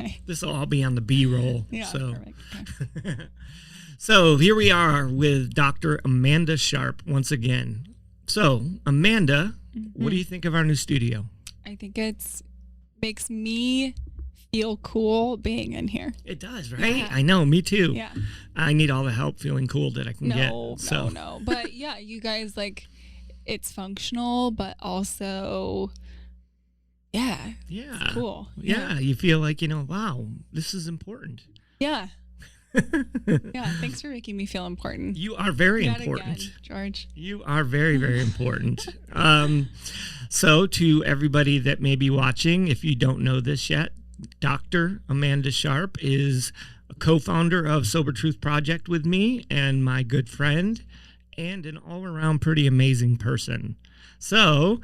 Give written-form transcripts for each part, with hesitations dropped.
Okay. This will all be on the B-roll. Yeah, so. perfect. Okay. So here we are with Dr. Amanda Sharp once again. So, Amanda, what do you think of our new studio? I think makes me feel cool being in here. It does, right? Yeah. I know, me too. Yeah. I need all the help feeling cool that I can get. No. But yeah, you guys, like, it's functional, but also, it's cool. Yeah, you feel like, wow, this is important. Yeah. Yeah, thanks for making me feel important. You are very Yet important, again, George. You are very, very important. So to everybody that may be watching, if you don't know this yet, Dr. Amanda Sharp is a co-founder of Sober Truth Project with me and my good friend and an all-around pretty amazing person. So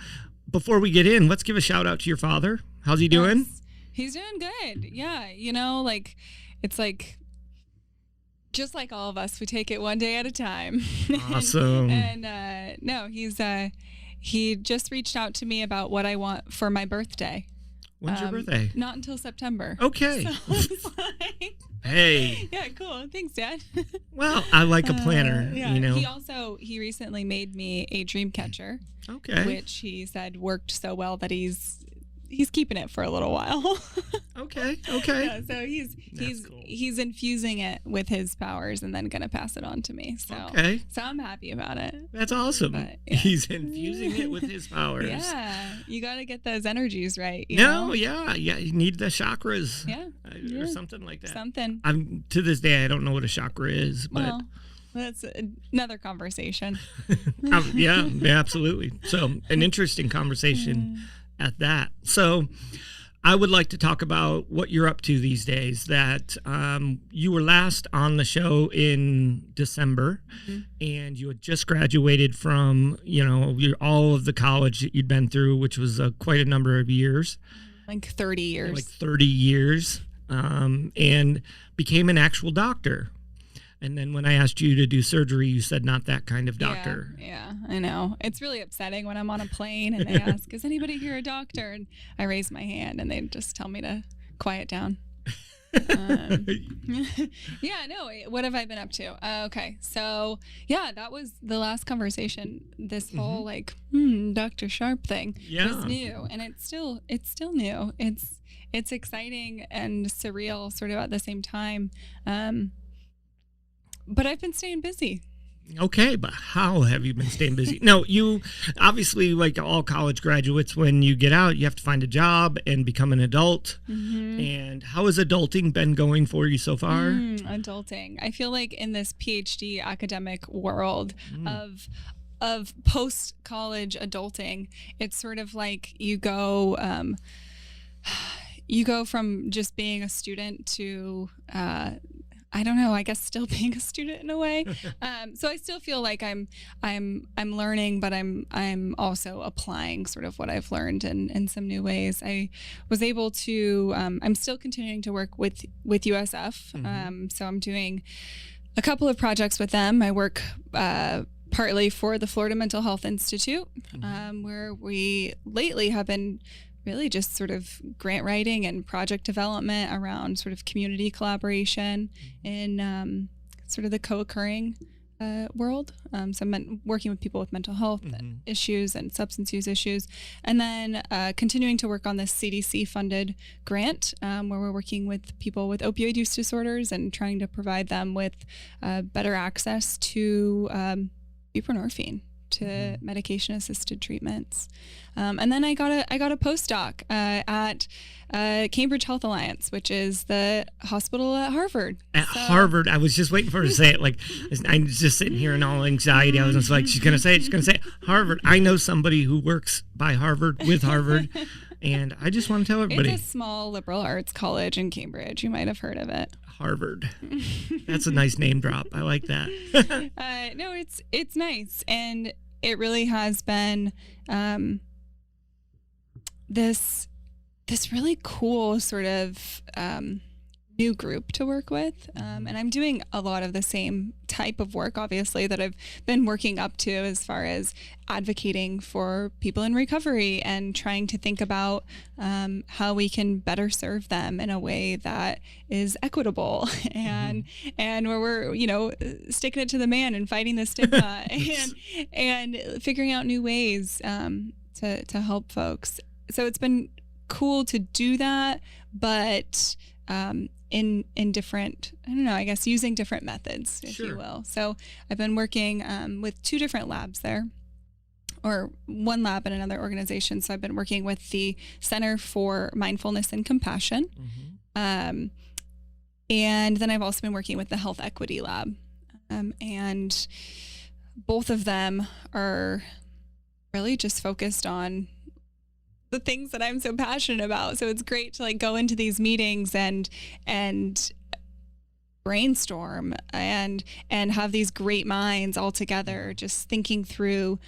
before we get in, let's give a shout out to your father. How's he doing? Yes. He's doing good. Yeah, it's like just like all of us, we take it one day at a time. Awesome. No, he just reached out to me about what I want for my birthday. When's your birthday? Not until September. Okay. So it's like, hey. Yeah, cool. Thanks, Dad. Well, I like a planner, yeah. He recently made me a dream catcher. Okay. Which he said worked so well that he's keeping it for a little while. Okay. Yeah, so he's infusing it with his powers and then gonna pass it on to me. So I'm happy about it. That's awesome. But, yeah. He's infusing it with his powers. Yeah, you got to get those energies right. You need the chakras. Yeah, or something like that. Something. I'm to this day I don't know what a chakra is, but well, that's another conversation. yeah, absolutely. So an interesting conversation at that. So I would like to talk about what you're up to these days. That you were last on the show in December, and you had just graduated from, all of the college that you'd been through, which was quite a number of years. Like 30 years. Like 30 years, and became an actual doctor. And then when I asked you to do surgery, you said not that kind of doctor. Yeah, I know. It's really upsetting when I'm on a plane and they ask, is anybody here a doctor? And I raise my hand and they just tell me to quiet down. What have I been up to? Okay, so that was the last conversation. This whole Dr. Sharp thing was new, and it's still new. It's exciting and surreal sort of at the same time. But I've been staying busy. Okay, but how have you been staying busy? No, you obviously, like all college graduates, when you get out, you have to find a job and become an adult. And how has adulting been going for you so far? Adulting. I feel like in this PhD academic world of post-college adulting, it's sort of like you go from just being a student to I don't know, I guess still being a student in a way. So I still feel like I'm learning, but I'm also applying sort of what I've learned in some new ways. I was able to, I'm still continuing to work with USF. So I'm doing a couple of projects with them. I work partly for the Florida Mental Health Institute, where we lately have been really just sort of grant writing and project development around sort of community collaboration in sort of the co-occurring world. So I'm working with people with mental health issues and substance use issues. And then continuing to work on this CDC-funded grant where we're working with people with opioid use disorders and trying to provide them with better access to buprenorphine, to medication-assisted treatments. And then I got a postdoc at Cambridge Health Alliance, which is the hospital at Harvard. Harvard, I was just waiting for her to say it. Like, I'm just sitting here in all anxiety. I was just like, she's going to say it. Harvard. I know somebody who works by Harvard, with Harvard, and I just want to tell everybody. It's a small liberal arts college in Cambridge. You might have heard of it. Harvard. That's a nice name drop. I like that. No, it's nice, and it really has been this really cool sort of new group to work with. And I'm doing a lot of the same type of work, obviously, that I've been working up to as far as advocating for people in recovery and trying to think about how we can better serve them in a way that is equitable and where we're, sticking it to the man and fighting the stigma and figuring out new ways to help folks. So it's been cool to do that, but in different, I don't know, I guess using different methods, if you will. So I've been working with 2 different labs there, or one lab in another organization. So I've been working with the Center for Mindfulness and Compassion. And then I've also been working with the Health Equity Lab. And both of them are really just focused on the things that I'm so passionate about. So it's great to go into these meetings and brainstorm and have these great minds all together, just thinking through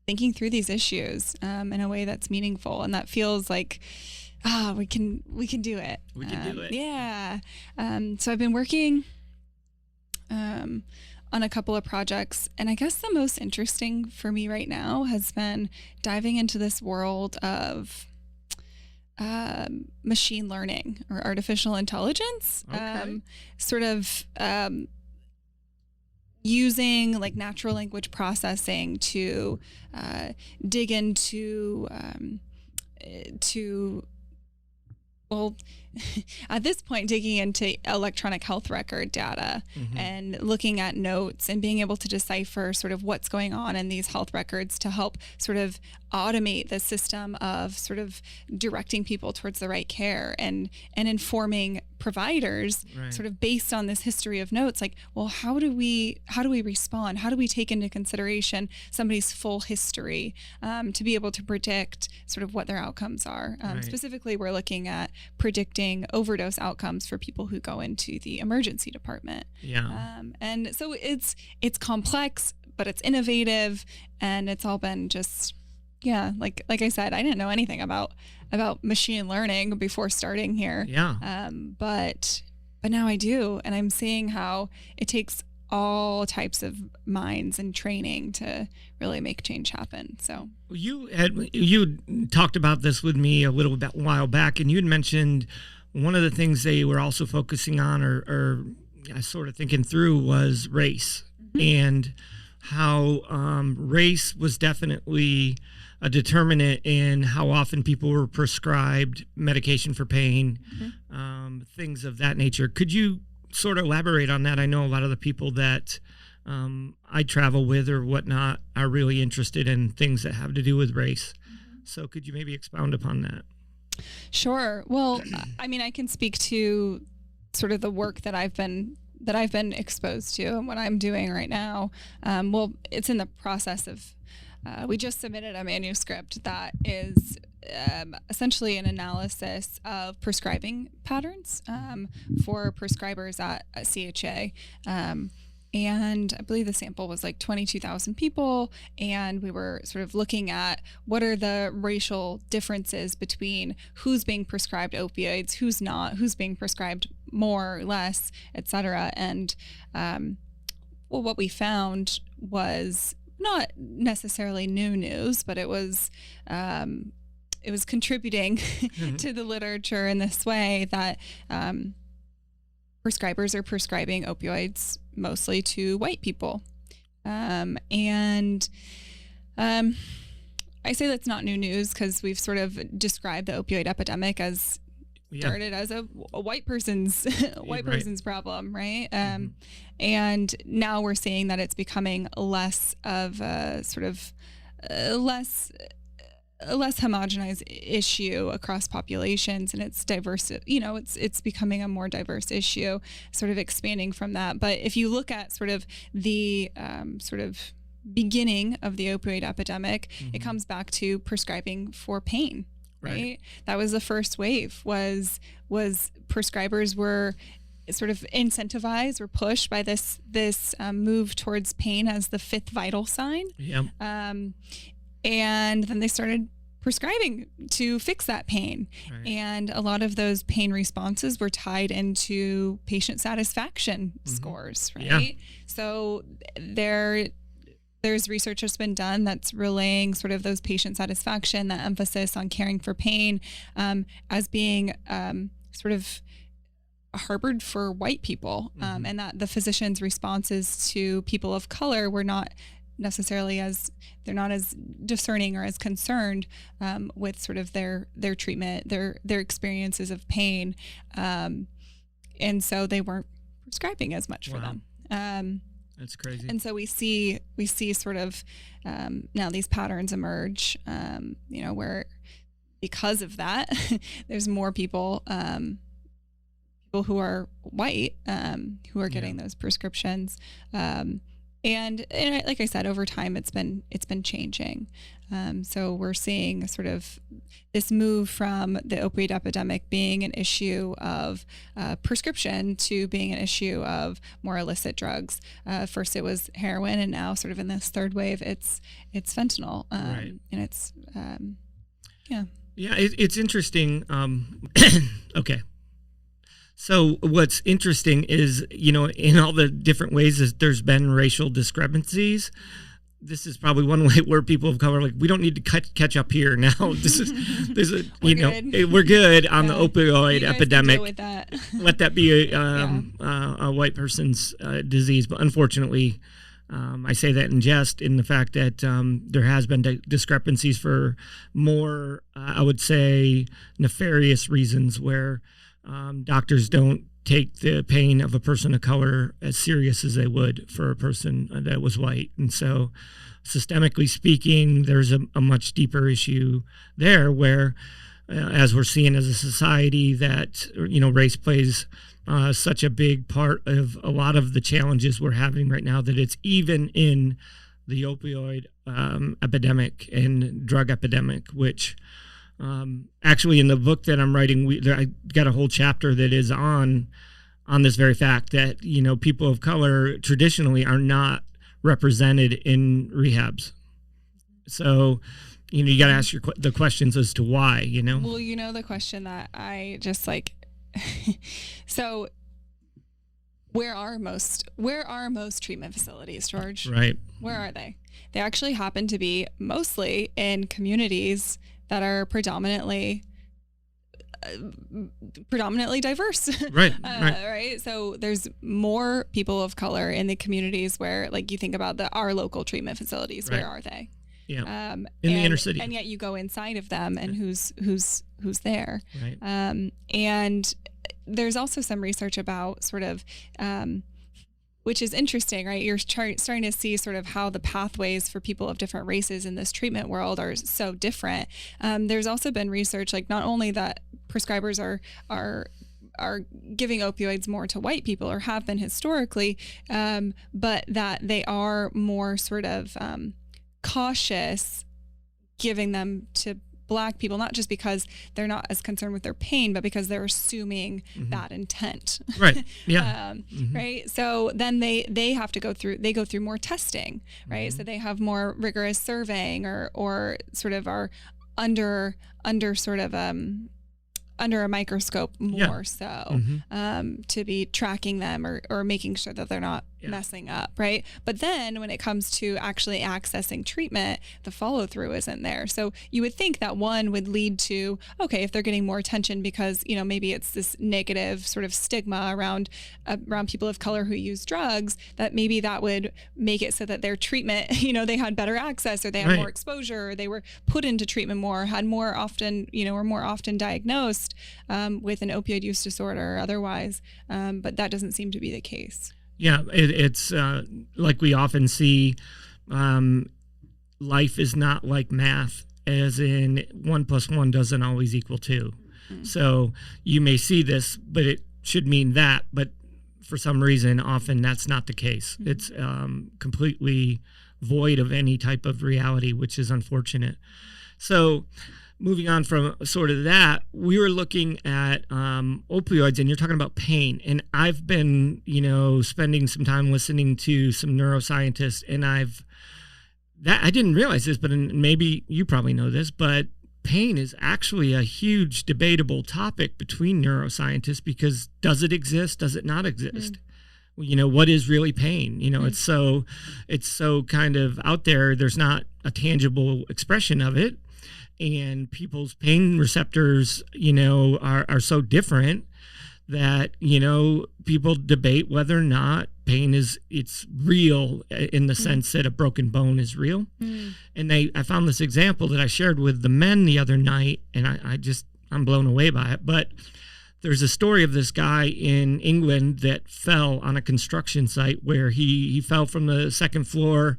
these issues in a way that's meaningful and that feels like, we can do it. We can do it. Yeah. So I've been working on a couple of projects. And I guess the most interesting for me right now has been diving into this world of machine learning or artificial intelligence, using natural language processing to dig into at this point, digging into electronic health record data and looking at notes and being able to decipher sort of what's going on in these health records to help sort of automate the system of sort of directing people towards the right care and informing providers sort of based on this history of notes, well, how do we respond? How do we take into consideration somebody's full history to be able to predict sort of what their outcomes are? Specifically, we're looking at predicting overdose outcomes for people who go into the emergency department. And so it's complex, but it's innovative, and it's all been just, like I said, I didn't know anything about machine learning before starting here. But now I do, and I'm seeing how it takes all types of minds and training to really make change happen. So you talked about this with me a while back, and you had mentioned one of the things they were also focusing on, or sort of thinking through, was race, and how race was definitely a determinant in how often people were prescribed medication for pain, things of that nature. Could you sort of elaborate on that? I know a lot of the people that I travel with or whatnot are really interested in things that have to do with race. So could you maybe expound upon that? Sure. Well, I mean, I can speak to sort of the work that I've been exposed to and what I'm doing right now. Well, it's in the process of, we just submitted a manuscript that is essentially an analysis of prescribing patterns for prescribers at CHA. And I believe the sample was 22,000 people. And we were sort of looking at what are the racial differences between who's being prescribed opioids, who's not, who's being prescribed more or less, et cetera. And what we found was not necessarily new news, but it was contributing to the literature in this way that prescribers are prescribing opioids mostly to white people. I say that's not new news because we've sort of described the opioid epidemic as started as a white person's person's problem, right? And now we're seeing that it's becoming less of a sort of less homogenized issue across populations, and it's diverse. It's becoming a more diverse issue, sort of expanding from that. But if you look at sort of the sort of beginning of the opioid epidemic, it comes back to prescribing for pain. Right. That was the first wave. Was prescribers were sort of incentivized or pushed by this move towards pain as the fifth vital sign. And then they started prescribing to fix that pain. Right. And a lot of those pain responses were tied into patient satisfaction scores, right? Yeah. So there's research that's been done that's relaying sort of those patient satisfaction, that emphasis on caring for pain, as being sort of harbored for white people, and that the physicians' responses to people of color were not necessarily they're not as discerning or as concerned with sort of their treatment, their experiences of pain, and so they weren't prescribing as much for them. That's crazy. And so we see sort of now these patterns emerge, where because of that, there's more people who are white who are getting those prescriptions. And like I said, over time, it's been changing. So we're seeing sort of this move from the opioid epidemic being an issue of prescription to being an issue of more illicit drugs. First it was heroin, and now sort of in this third wave, it's fentanyl. Right. And it's Yeah, it's interesting. Okay. So what's interesting is, in all the different ways is there's been racial discrepancies. This is probably one way where people of color are like, we don't need to catch up here now. We're good on the opioid epidemic. Deal with that. Let that be a white person's disease. But unfortunately, I say that in jest, in the fact that there has been discrepancies for more, I would say, nefarious reasons where doctors don't take the pain of a person of color as serious as they would for a person that was white. And so systemically speaking, there's a much deeper issue there where, as we're seeing as a society, that, race plays such a big part of a lot of the challenges we're having right now, that it's even in the opioid epidemic and drug epidemic, which actually in the book that I'm writing, I got a whole chapter that is on this very fact that, people of color traditionally are not represented in rehabs. So, you got to ask the questions as to why, Well, the question that I just like, so where are most treatment facilities, George? Right. Where are they? They actually happen to be mostly in communities that are predominantly diverse. Right. Right. So there's more people of color in the communities where, like, you think about our local treatment facilities. Right. Where are they? Yeah. In the inner city. And yet you go inside of them, and who's there. Right. And there's also some research about sort of, which is interesting, right? You're starting to see sort of how the pathways for people of different races in this treatment world are so different. There's also been research, like, not only that prescribers are giving opioids more to white people, or have been historically, but that they are more sort of cautious giving them to Black people, not just because they're not as concerned with their pain, but because they're assuming bad intent. Right. Yeah. Right. So then they have to go through more testing, right? So they have more rigorous surveying, or sort of are under sort of under a microscope more to be tracking them or making sure that they're not messing up, right? But then when it comes to actually accessing treatment, the follow through isn't there. So you would think that one would lead to, okay, if they're getting more attention because, maybe it's this negative sort of stigma around people of color who use drugs, that maybe that would make it so that their treatment, they had better access, or they had more exposure, or they were put into treatment more, had more often, were more often diagnosed with an opioid use disorder or otherwise. But that doesn't seem to be the case. Yeah, it's like we often see, life is not like math, as in 1 + 1 doesn't always equal 2. So you may see this, but it should mean that. But for some reason, often that's not the case. It's completely void of any type of reality, which is unfortunate. So moving on from sort of that, we were looking at opioids, and you're talking about pain. And I've been, spending some time listening to some neuroscientists, and I didn't realize this, but maybe you probably know this, but pain is actually a huge debatable topic between neuroscientists, because does it exist? Does it not exist? What is really pain? It's so kind of out there. There's not a tangible expression of it. And people's pain receptors, are so different that, people debate whether or not pain it's real in the sense that a broken bone is real. And I found this example that I shared with the men the other night, and I'm blown away by it. But there's a story of this guy in England that fell on a construction site where he fell from the second floor.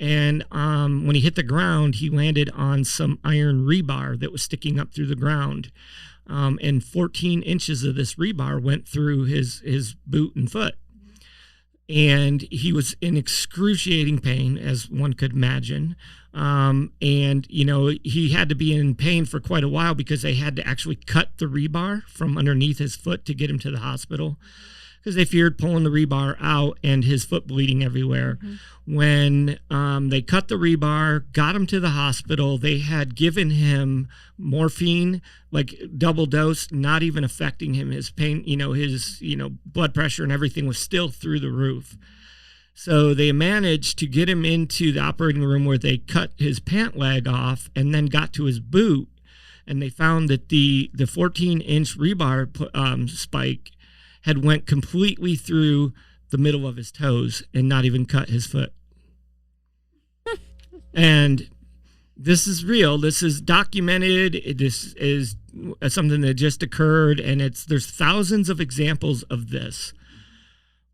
And when he hit the ground, he landed on some iron rebar that was sticking up through the ground. And 14 inches of this rebar went through his boot and foot. And he was in excruciating pain, as one could imagine. And he had to be in pain for quite a while because they had to actually cut the rebar from underneath his foot to get him to the hospital, because they feared pulling the rebar out and his foot bleeding everywhere. When they cut the rebar, got him to the hospital, they had given him morphine, like double dose, not even affecting him. His pain, his blood pressure and everything was still through the roof. So they managed to get him into the operating room where they cut his pant leg off and then got to his boot. And they found that the 14-inch rebar spike had went completely through the middle of his toes and not even cut his foot. And this is real. This is documented. This is something that just occurred, and there's thousands of examples of this,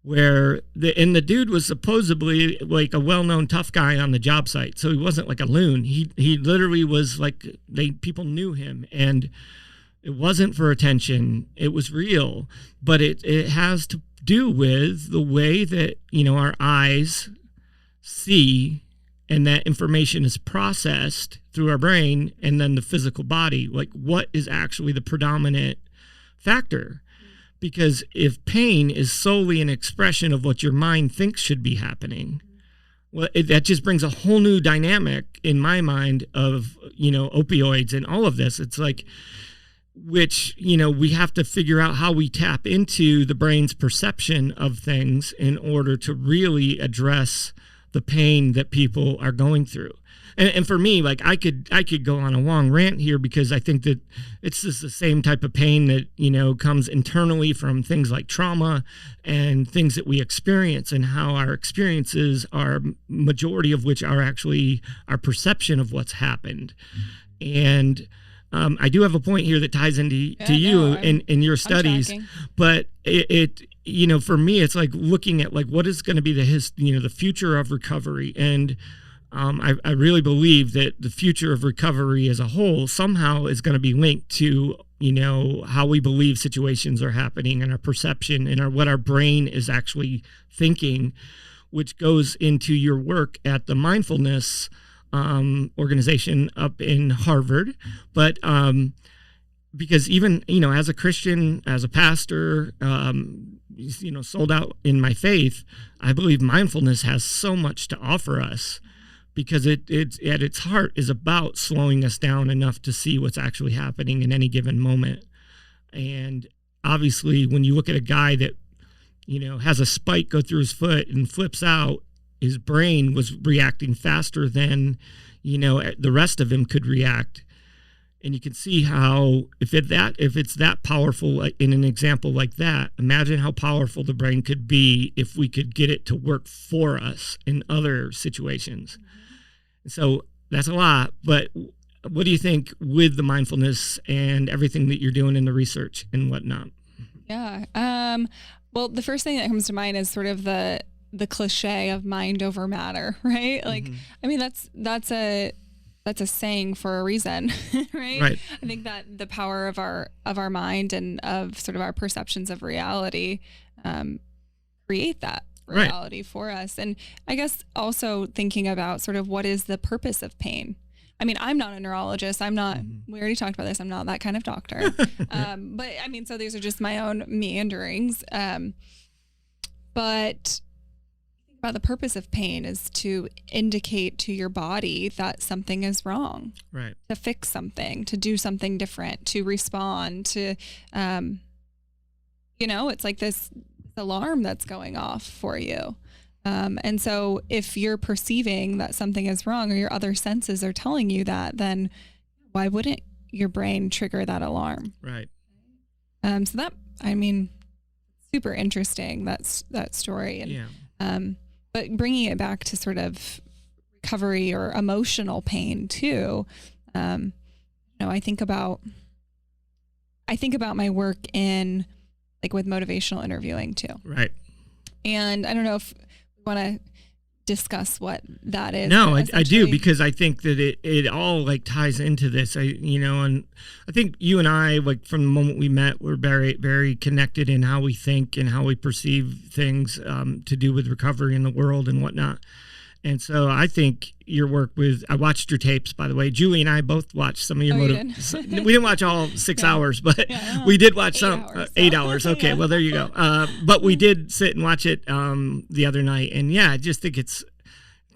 where the dude was supposedly like a well-known tough guy on the job site, so he wasn't like a loon. He literally was like, people knew him, and it wasn't for attention. It was real. But it has to do with the way that, our eyes see, and that information is processed through our brain, and then the physical body. Like, what is actually the predominant factor? Because if pain is solely an expression of what your mind thinks should be happening, well, that just brings a whole new dynamic in my mind of, opioids and all of this. It's like, which, we have to figure out how we tap into the brain's perception of things in order to really address the pain that people are going through. And for me, like, I could go on a long rant here, because I think that it's just the same type of pain that, comes internally from things like trauma and things that we experience, and how our experiences are, majority of which are actually our perception of what's happened. And I do have a point here that ties into you in your studies, but it for me, it's like looking at like what is going to be the future of recovery. And I really believe that the future of recovery as a whole somehow is going to be linked to, how we believe situations are happening, and our perception, and what our brain is actually thinking, which goes into your work at the mindfulness organization up in Harvard. But because even, as a Christian, as a pastor, sold out in my faith, I believe mindfulness has so much to offer us, because it's at its heart is about slowing us down enough to see what's actually happening in any given moment. And obviously, when you look at a guy that, has a spike go through his foot and flips out, his brain was reacting faster than, the rest of him could react. And you can see how if it's that powerful in an example like that, imagine how powerful the brain could be if we could get it to work for us in other situations. So that's a lot, but what do you think with the mindfulness and everything that you're doing in the research and whatnot? Yeah. Well, the first thing that comes to mind is sort of the cliche of mind over matter, right? Like, I mean, that's a saying for a reason, right? Right. I think that the power of our mind and of sort of our perceptions of reality create that reality for us. And I guess also thinking about sort of what is the purpose of pain. I mean, I'm not a neurologist. I'm not, we already talked about this. I'm not that kind of doctor. But I mean, so these are just my own meanderings. But about the purpose of pain is to indicate to your body that something is wrong, Right. to fix something, to do something different, to respond to, it's like this alarm that's going off for you. And so if you're perceiving that something is wrong or your other senses are telling you that, then why wouldn't your brain trigger that alarm? Right. So that, I mean, super interesting. That story. And, Yeah. but bringing it back to sort of recovery or emotional pain too. I think about my work in like with motivational interviewing too. Right. And I don't know if we want to discuss what that is. No, I do, because I think that it all like ties into this. And I think you and I, like from the moment we met, we're very, very connected in how we think and how we perceive things to do with recovery in the world and whatnot. And so I think your work I watched your tapes, by the way. Julie and I both watched some of your we didn't watch all 6 hours, but we did watch 8 hours. Okay, well, there you go. But we did sit and watch it the other night. And yeah, I just think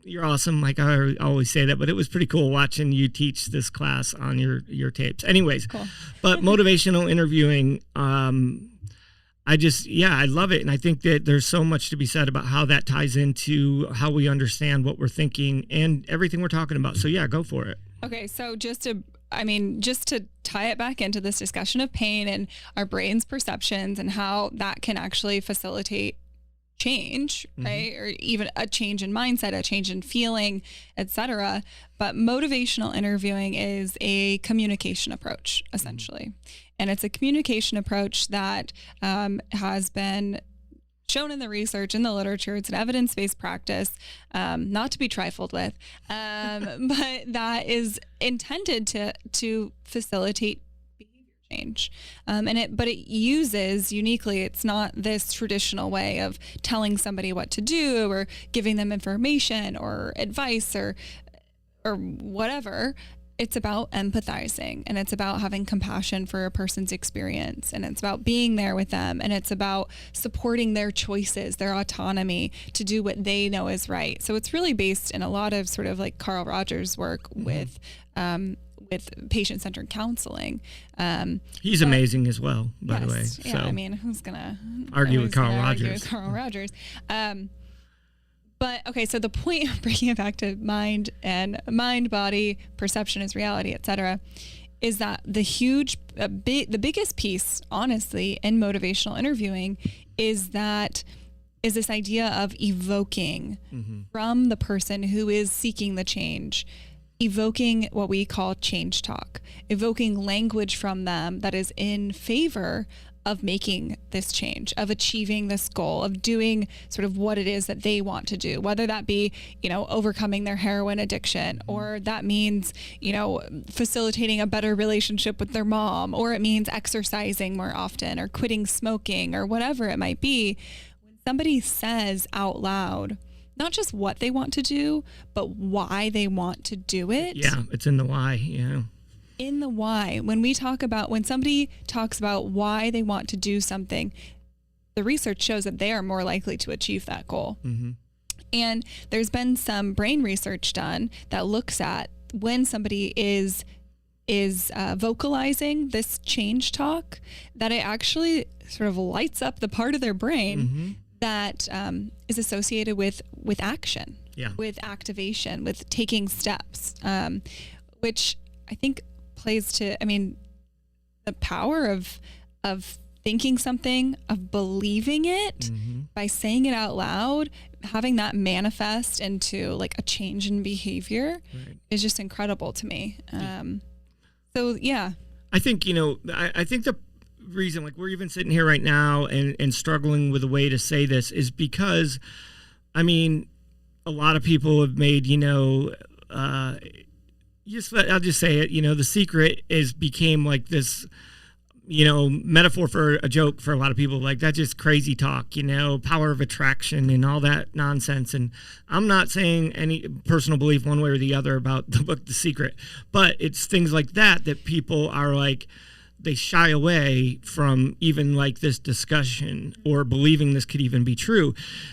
you're awesome. Like I always say that, but it was pretty cool watching you teach this class on your tapes. Anyways, cool. But motivational interviewing, I love it. And I think that there's so much to be said about how that ties into how we understand what we're thinking and everything we're talking about. So yeah, go for it. Okay. So just to tie it back into this discussion of pain and our brain's perceptions and how that can actually facilitate change, right? Or even a change in mindset, a change in feeling, etc. But motivational interviewing is a communication approach, essentially. And it's a communication approach that has been shown in the research, in the literature. It's an evidence-based practice, not to be trifled with, but that is intended to facilitate change. But it uses uniquely, it's not this traditional way of telling somebody what to do or giving them information or advice or whatever. It's about empathizing, and it's about having compassion for a person's experience, and it's about being there with them, and it's about supporting their choices, their autonomy to do what they know is right. So it's really based in a lot of sort of like Carl Rogers' work with patient-centered counseling. He's amazing as well, by the way. Yeah, so, I mean, who's gonna argue with Carl Rogers? But okay, so the point of bringing it back to mind, body, perception is reality, etc., is that the biggest piece, honestly, in motivational interviewing is this idea of evoking from the person who is seeking the change, evoking what we call change talk, evoking language from them that is in favor of making this change, of achieving this goal, of doing sort of what it is that they want to do, whether that be, overcoming their heroin addiction, or that means, facilitating a better relationship with their mom, or it means exercising more often or quitting smoking or whatever it might be. When somebody says out loud, not just what they want to do, but why they want to do it. Yeah, it's in the why, yeah. In the why. When somebody talks about why they want to do something, the research shows that they are more likely to achieve that goal. And there's been some brain research done that looks at when somebody is vocalizing this change talk, that it actually sort of lights up the part of their brain that is associated with action, with activation, with taking steps, which I think plays to, the power of thinking something, of believing it by saying it out loud, having that manifest into like a change in behavior is just incredible to me. So yeah, I think, I think the reason, like we're even sitting here right now and struggling with a way to say this is because, a lot of people have made, I'll just say it, The Secret became like this, metaphor for a joke for a lot of people. Like that's just crazy talk, power of attraction and all that nonsense. And I'm not saying any personal belief one way or the other about the book, The Secret, but it's things like that people are like, they shy away from even like this discussion or believing this could even be true.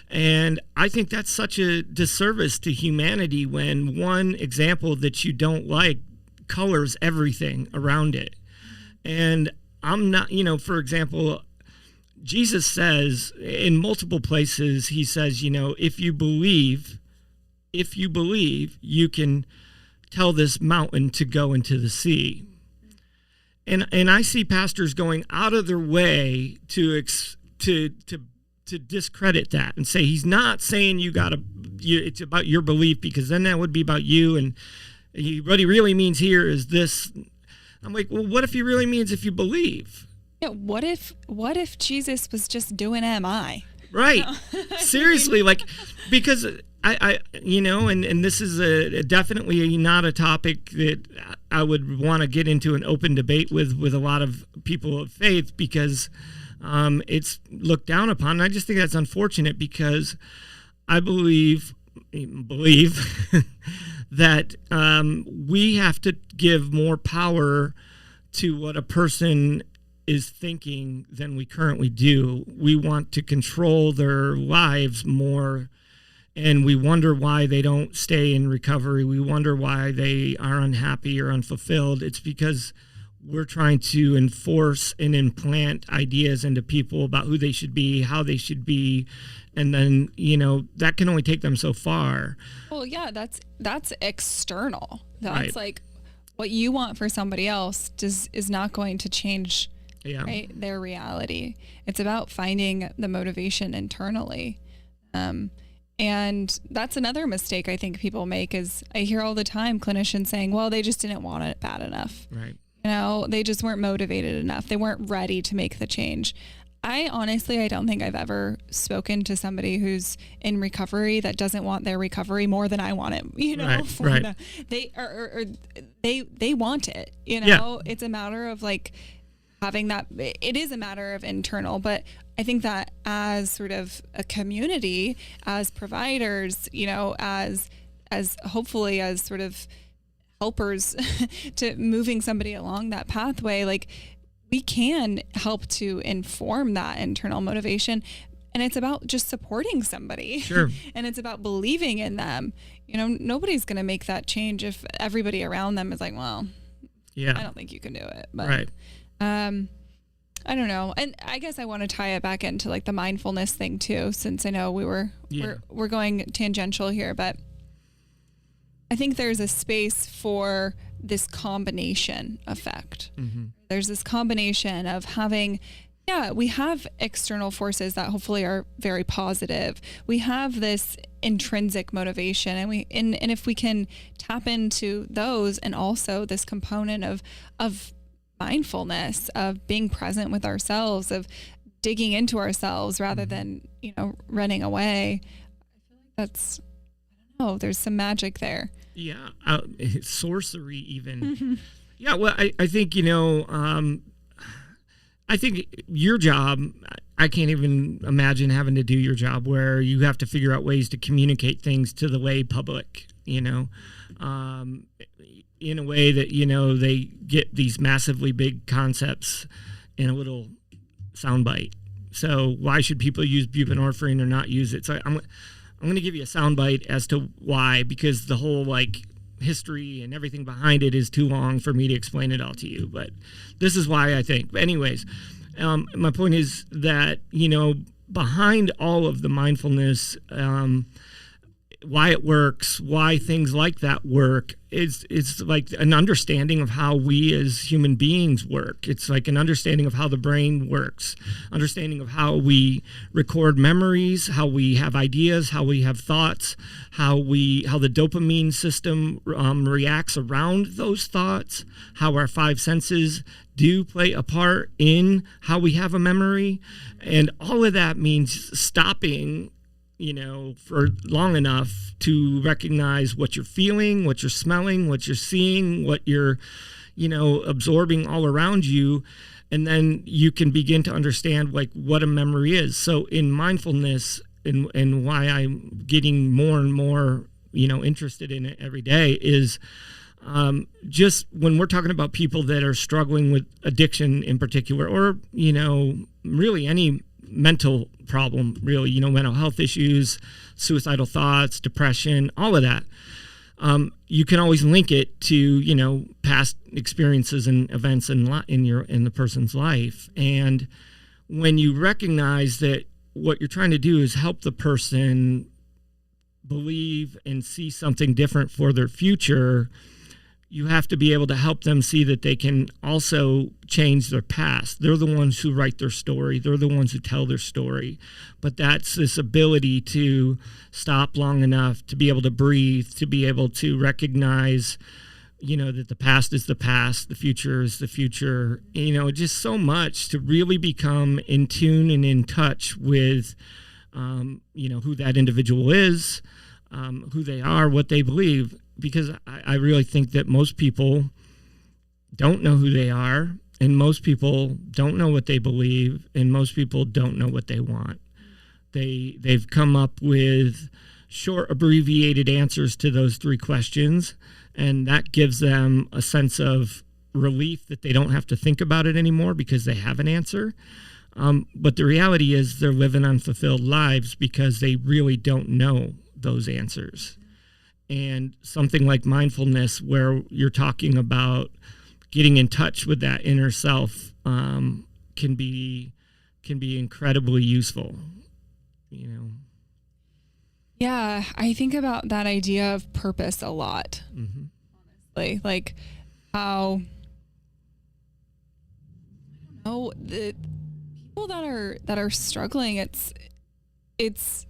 And I think that's such a disservice to humanity when one example that you don't like colors everything around it. And I'm not, for example, Jesus says in multiple places, he says, if you believe, you can tell this mountain to go into the sea. And I see pastors going out of their way to discredit that and say he's not saying it's about your belief, because then that would be about you, and what he really means here is this. I'm like, well, what if he really means if you believe? Yeah, what if Jesus was just doing MI? Right. Seriously, like, because I and this is definitely not a topic that I would want to get into an open debate with a lot of people of faith, because it's looked down upon. And I just think that's unfortunate, because I believe that we have to give more power to what a person is thinking than we currently do. We want to control their lives more, and we wonder why they don't stay in recovery. We wonder why they are unhappy or unfulfilled. It's because we're trying to enforce and implant ideas into people about who they should be, how they should be, and then that can only take them so far. Well, yeah, that's external. That's right. Like what you want for somebody else is not going to change right, their reality. It's about finding the motivation internally. And that's another mistake I think people make, is I hear all the time clinicians saying, well, they just didn't want it bad enough. Right. They just weren't motivated enough. They weren't ready to make the change. I don't think I've ever spoken to somebody who's in recovery that doesn't want their recovery more than I want it. Right. They want it. Yeah. It's a matter of like having that. It is a matter of internal, but I think that as sort of a community, as providers, as hopefully as sort of helpers to moving somebody along that pathway, like we can help to inform that internal motivation. And it's about just supporting somebody. Sure. And it's about believing in them. Nobody's going to make that change if everybody around them is like, well, yeah, I don't think you can do it. But, right. I don't know. And I guess I want to tie it back into like the mindfulness thing too, since I know we're going tangential here, but I think there's a space for this combination effect. Mm-hmm. There's this combination of having, we have external forces that hopefully are very positive. We have this intrinsic motivation, and if we can tap into those, and also this component of mindfulness, of being present with ourselves, of digging into ourselves rather than, running away. I feel like there's some magic there. Yeah. Sorcery even. Mm-hmm. Yeah. Well, I think, I think your job, I can't even imagine having to do your job where you have to figure out ways to communicate things to the lay public, in a way that, they get these massively big concepts in a little soundbite. So why should people use buprenorphine or not use it? So I'm going to give you a soundbite as to why, because the whole history and everything behind it is too long for me to explain it all to you. But this is why I think. But anyways, my point is that, behind all of the mindfulness, why it works, why things like that work, it's like an understanding of how we as human beings work. It's like an understanding of how the brain works, understanding of how we record memories, how we have ideas, how we have thoughts, how the dopamine system reacts around those thoughts, how our five senses do play a part in how we have a memory. And all of that means stopping for long enough to recognize what you're feeling, what you're smelling, what you're seeing, what you're, absorbing all around you. And then you can begin to understand what a memory is. So in mindfulness, and why I'm getting more and more, interested in it every day is just when we're talking about people that are struggling with addiction in particular, or, really any mental problem, really, mental health issues, suicidal thoughts, depression, all of that. You can always link it to, past experiences and events in the person's life. And when you recognize that what you're trying to do is help the person believe and see something different for their future, you have to be able to help them see that they can also change their past. They're the ones who write their story. They're the ones who tell their story. But that's this ability to stop long enough to be able to breathe, to be able to recognize, that the past is the past, the future is the future. Just so much to really become in tune and in touch with, who that individual is, who they are, what they believe. Because I really think that most people don't know who they are, and most people don't know what they believe, and most people don't know what they want. They've come up with short, abbreviated answers to those three questions, and that gives them a sense of relief that they don't have to think about it anymore because they have an answer. But the reality is they're living unfulfilled lives because they really don't know those answers. And something like mindfulness, where you're talking about getting in touch with that inner self, can be incredibly useful. Yeah, I think about that idea of purpose a lot. Mm-hmm. Honestly, like how the people that are struggling. It's.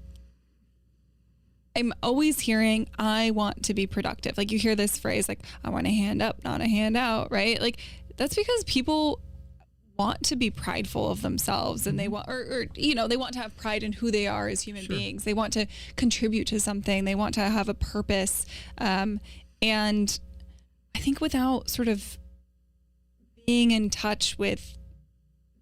I'm always hearing, I want to be productive. Like, you hear this phrase, like, I want a hand up, not a hand out, right? Like, that's because people want to be prideful of themselves, and they want, or they want to have pride in who they are as human beings. They want to contribute to something. They want to have a purpose. And I think without sort of being in touch with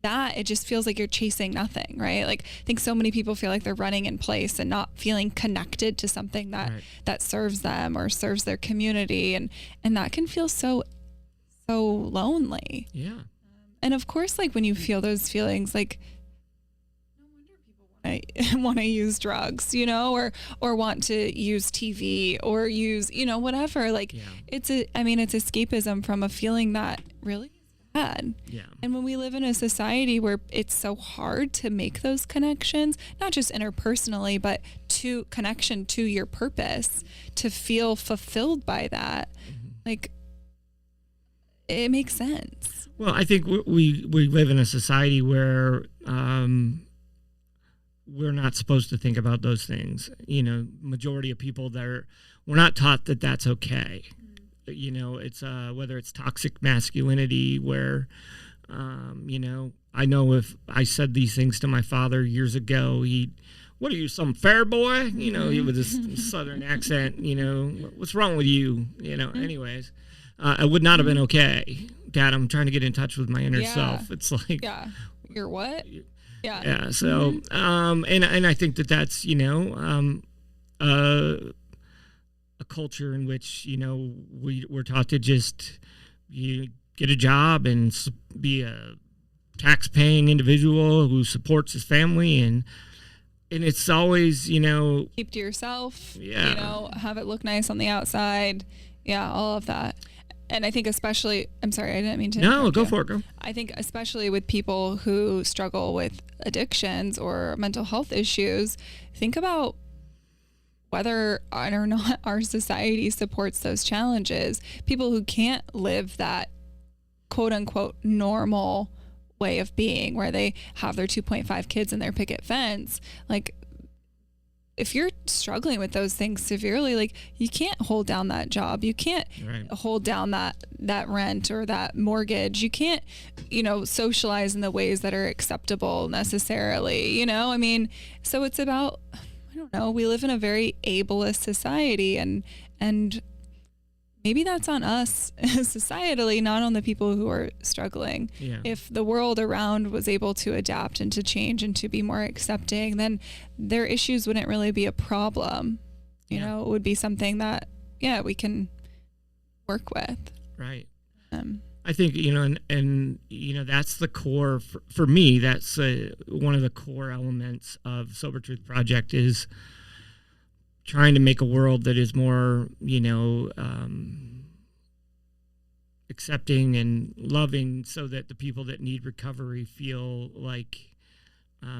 that, it just feels like you're chasing nothing, right? Like, I think so many people feel like they're running in place and not feeling connected to something that serves them or serves their community, and that can feel so lonely. Yeah. And of course, like, when you feel those feelings, like, no wonder people want to use drugs, or want to use TV or use, whatever. Like, it's escapism from a feeling that really bad. Yeah. And when we live in a society where it's so hard to make those connections, not just interpersonally, but to connection to your purpose, to feel fulfilled by that, like, it makes sense. Well, I think we live in a society where we're not supposed to think about those things. Majority of people we're not taught that that's okay. It's whether it's toxic masculinity, where, I know if I said these things to my father years ago, what are you, some fair boy? He with his southern accent, what's wrong with you? Anyways, it would not have been okay. Dad, I'm trying to get in touch with my inner self. It's like, you're what? Yeah. So, and I think that's, a culture in which, we're taught to just get a job and be a tax-paying individual who supports his family, and it's always, keep to yourself, yeah, have it look nice on the outside. Yeah, all of that. And I think especially, I'm sorry, I didn't mean to. No, go for it, girl. I think especially with people who struggle with addictions or mental health issues, think about whether or not our society supports those challenges. People who can't live that quote unquote normal way of being, where they have their 2.5 kids in their picket fence, like, if you're struggling with those things severely, like, you can't hold down that job. You can't hold down that rent or that mortgage. You can't, socialize in the ways that are acceptable necessarily, so it's about, I don't know, we live in a very ableist society, and maybe that's on us societally, not on the people who are struggling. Yeah. If the world around was able to adapt and to change and to be more accepting, then their issues wouldn't really be a problem. It would be something that, we can work with. Right. Um, I think, and that's the core for me. That's one of the core elements of Sober Truth Project is trying to make a world that is more, accepting and loving, so that the people that need recovery feel like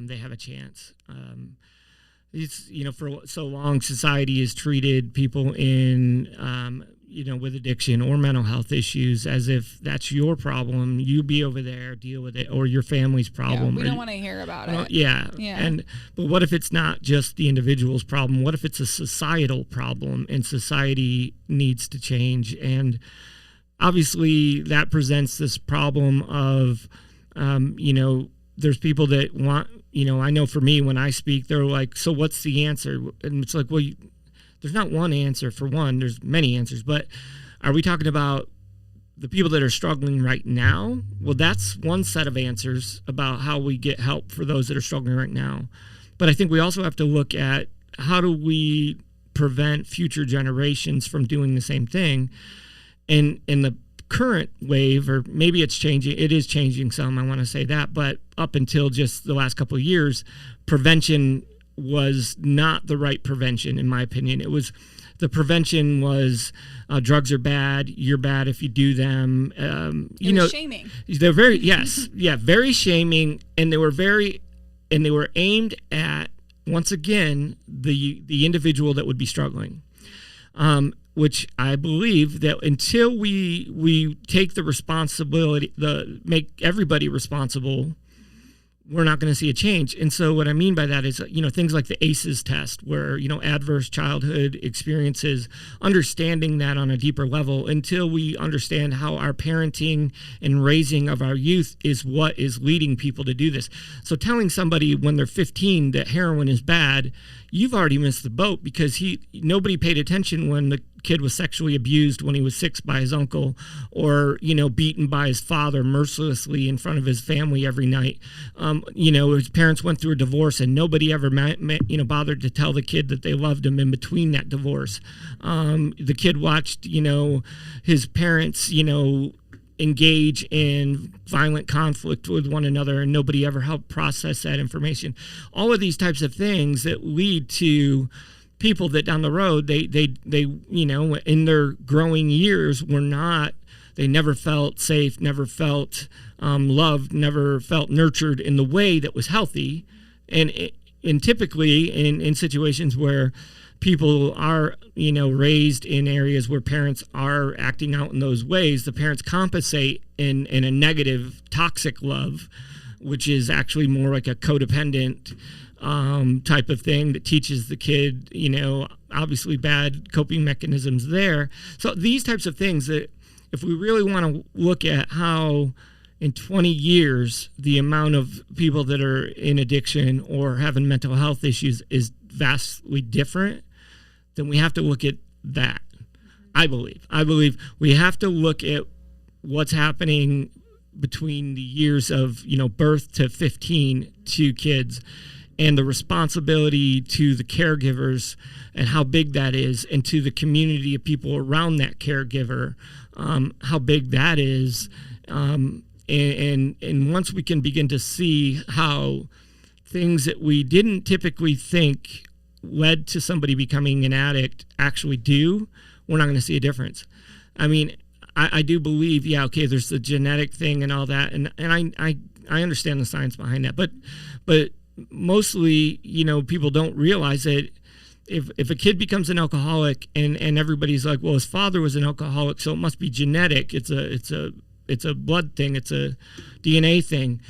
they have a chance. It's, for so long, society has treated people in, with addiction or mental health issues as if that's your problem. You be over there, deal with it, or your family's problem. we don't want to hear about it. Yeah. But what if it's not just the individual's problem? What if it's a societal problem and society needs to change? And obviously that presents this problem of, there's people that want, I know for me, when I speak, they're like, so what's the answer? And it's like, well, there's not one answer. For one, there's many answers, but are we talking about the people that are struggling right now? Well, that's one set of answers about how we get help for those that are struggling right now. But I think we also have to look at how do we prevent future generations from doing the same thing. And in the current wave, or maybe it's changing, it is changing some, I want to say that, but up until just the last couple of years, prevention was not the right prevention, in my opinion. The prevention was drugs are bad, you're bad if you do them. Shaming. They're very, yes, yeah, very shaming, and they were aimed at, once again, the individual that would be struggling. Which I believe that until we take the responsibility, make everybody responsible, we're not going to see a change. And so what I mean by that is, things like the ACEs test, where, adverse childhood experiences, understanding that on a deeper level, until we understand how our parenting and raising of our youth is what is leading people to do this. So telling somebody when they're 15 that heroin is bad, you've already missed the boat, because nobody paid attention when the kid was sexually abused when he was 6 by his uncle, or beaten by his father mercilessly in front of his family every night. His parents went through a divorce, and nobody ever bothered to tell the kid that they loved him in between that divorce. The kid watched his parents engage in violent conflict with one another, and nobody ever helped process that information. All of these types of things that lead to people that down the road, they in their growing years they never felt safe, never felt loved, never felt nurtured in the way that was healthy. And typically in situations where people are, raised in areas where parents are acting out in those ways, the parents compensate in a negative, toxic love, which is actually more like a codependent type of thing that teaches the kid, obviously bad coping mechanisms there. So these types of things, that if we really want to look at how in 20 years the amount of people that are in addiction or having mental health issues is vastly different, then we have to look at that. I believe we have to look at what's happening between the years of birth to 15 to kids, and the responsibility to the caregivers and how big that is, and to the community of people around that caregiver, how big that is. And once we can begin to see how things that we didn't typically think led to somebody becoming an addict actually do, we're not going to see a difference. I mean, I do believe, there's the genetic thing and all that, and I understand the science behind that, but mostly, people don't realize that if a kid becomes an alcoholic and everybody's like, well, his father was an alcoholic, so it must be genetic. It's a blood thing. It's a DNA thing.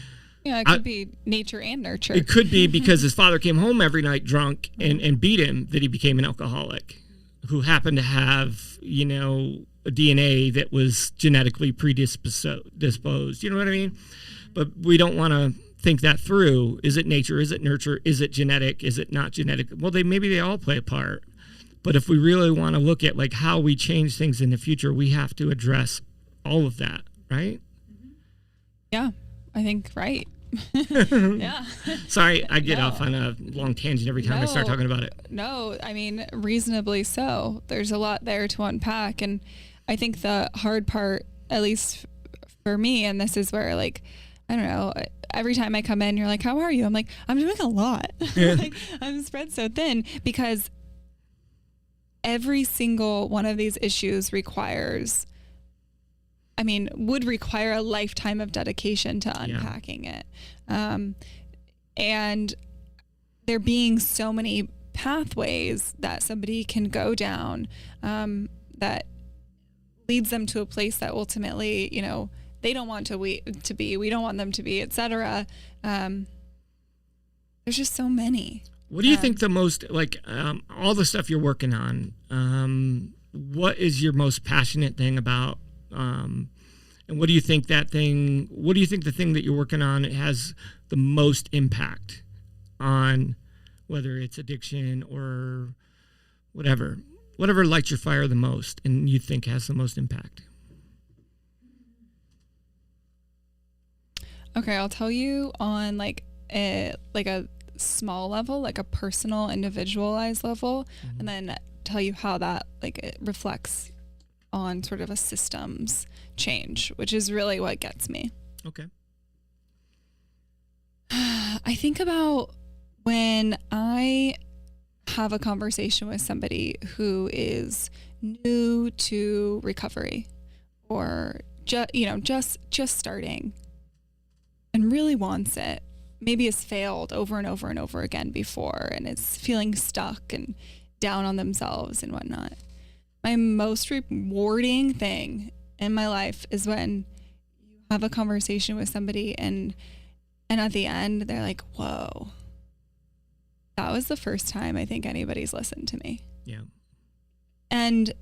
Yeah, it could be nature and nurture. It could be because his father came home every night drunk and beat him that he became an alcoholic, who happened to have, a DNA that was genetically predisposed. You know what I mean? But we don't want to think that through. Is it nature? Is it nurture? Is it genetic? Is it not genetic? Well, maybe they all play a part. But if we really want to look at like how we change things in the future, we have to address all of that, right? Yeah, I think right. Yeah. Sorry, I get off on a long tangent every time I start talking about it. No, I mean, reasonably so. There's a lot there to unpack. And I think the hard part, at least for me, and this is where like, I don't know, every time I come in, you're like, how are you? I'm like, I'm doing a lot. Like, I'm spread so thin because every single one of these issues would require a lifetime of dedication to unpacking it. And there being so many pathways that somebody can go down that leads them to a place that ultimately, you know, they don't want we don't want them to be, etc. There's just so many. What do you think the most, like, all the stuff you're working on, what is your most passionate thing about, and what do you think the thing that you're working on has the most impact on, whether it's addiction or whatever lights your fire the most and you think has the most impact? Okay, I'll tell you on like a small level, like a personal, individualized level, and then tell you how that like it reflects on sort of a systems change, which is really what gets me. Okay. I think about when I have a conversation with somebody who is new to recovery or just starting and really wants it, maybe has failed over and over and over again before and is feeling stuck and down on themselves and whatnot. My most rewarding thing in my life is when you have a conversation with somebody and at the end they're like, whoa, that was the first time I think anybody's listened to me. Yeah. And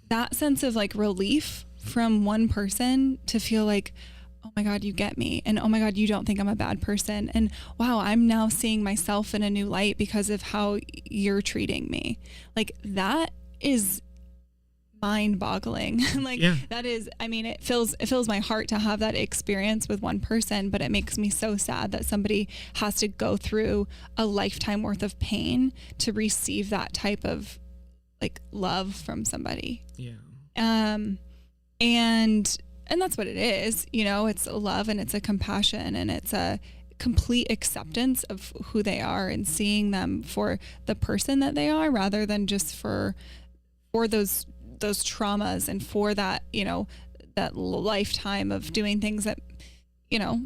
that sense of like relief from one person to feel like, oh my God, you get me. And oh my God, you don't think I'm a bad person. And wow, I'm now seeing myself in a new light because of how you're treating me. Like that is mind-boggling. Like that is, I mean, it fills my heart to have that experience with one person, but it makes me so sad that somebody has to go through a lifetime worth of pain to receive that type of like love from somebody. Yeah. And that's what it is, you know, it's a love and it's a compassion and it's a complete acceptance of who they are and seeing them for the person that they are rather than just for those traumas and for that, you know, that lifetime of doing things that, you know,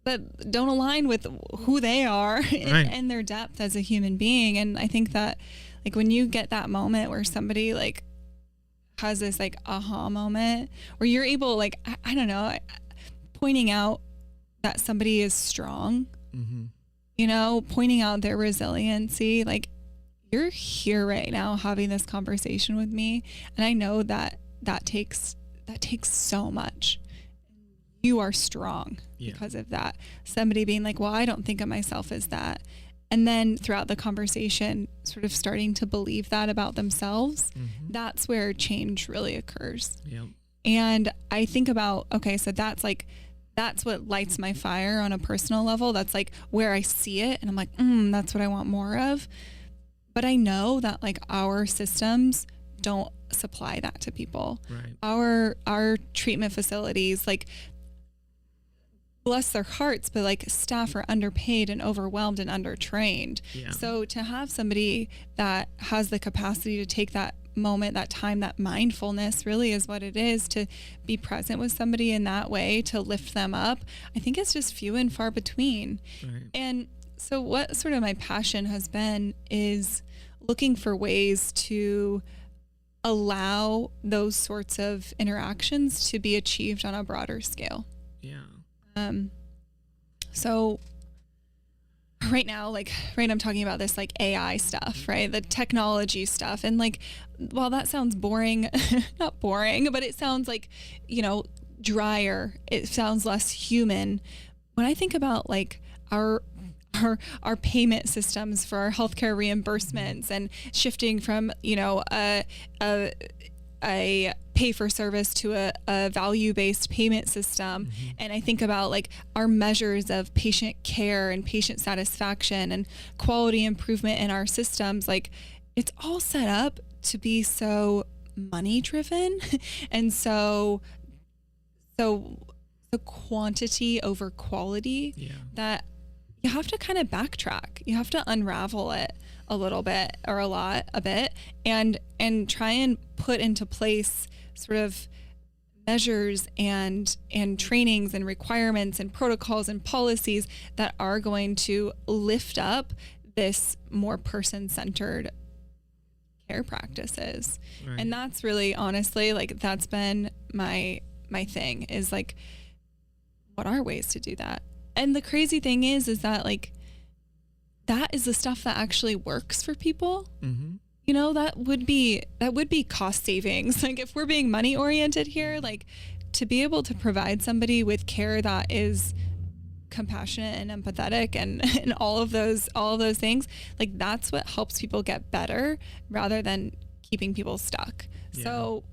that don't align with who they are and their depth as a human being. And I think that like when you get that moment where somebody like has this like aha moment where you're able, like, I don't know, pointing out that somebody is strong, you know, pointing out their resiliency, like you're here right now having this conversation with me. And I know that takes so much. You are strong because of that. Somebody being like, well, I don't think of myself as that. And then throughout the conversation, sort of starting to believe that about themselves, that's where change really occurs. Yep. And I think about, okay, so that's what lights my fire on a personal level. That's like where I see it and I'm like, that's what I want more of. But I know that like our systems don't supply that to people. Right. Our treatment facilities, like, bless their hearts, but like staff are underpaid and overwhelmed and undertrained. Yeah. So to have somebody that has the capacity to take that moment, that time, that mindfulness really is what it is, to be present with somebody in that way, to lift them up, I think it's just few and far between. Right. And so what sort of my passion has been is looking for ways to allow those sorts of interactions to be achieved on a broader scale. Yeah. So right now, I'm talking about this like AI stuff, right? The technology stuff. And like, while that sounds boring, not boring, but it sounds like, you know, drier. It sounds less human. When I think about like our payment systems for our healthcare reimbursements and shifting from, you know, a pay for service to a value-based payment system. And I think about like our measures of patient care and patient satisfaction and quality improvement in our systems. Like it's all set up to be so money driven. And so the quantity over quality, that you have to kind of backtrack. You have to unravel it a little bit or a bit and try and put into place sort of measures and trainings and requirements and protocols and policies that are going to lift up this more person-centered care practices. Right. And that's really, honestly, like, that's been my thing, is like, what are ways to do that? And the crazy thing is that, like, that is the stuff that actually works for people. Mm-hmm. You know, that would be cost savings. Like, if we're being money oriented here, like, to be able to provide somebody with care that is compassionate and empathetic and all of those things, like, that's what helps people get better rather than keeping people stuck. Yeah. So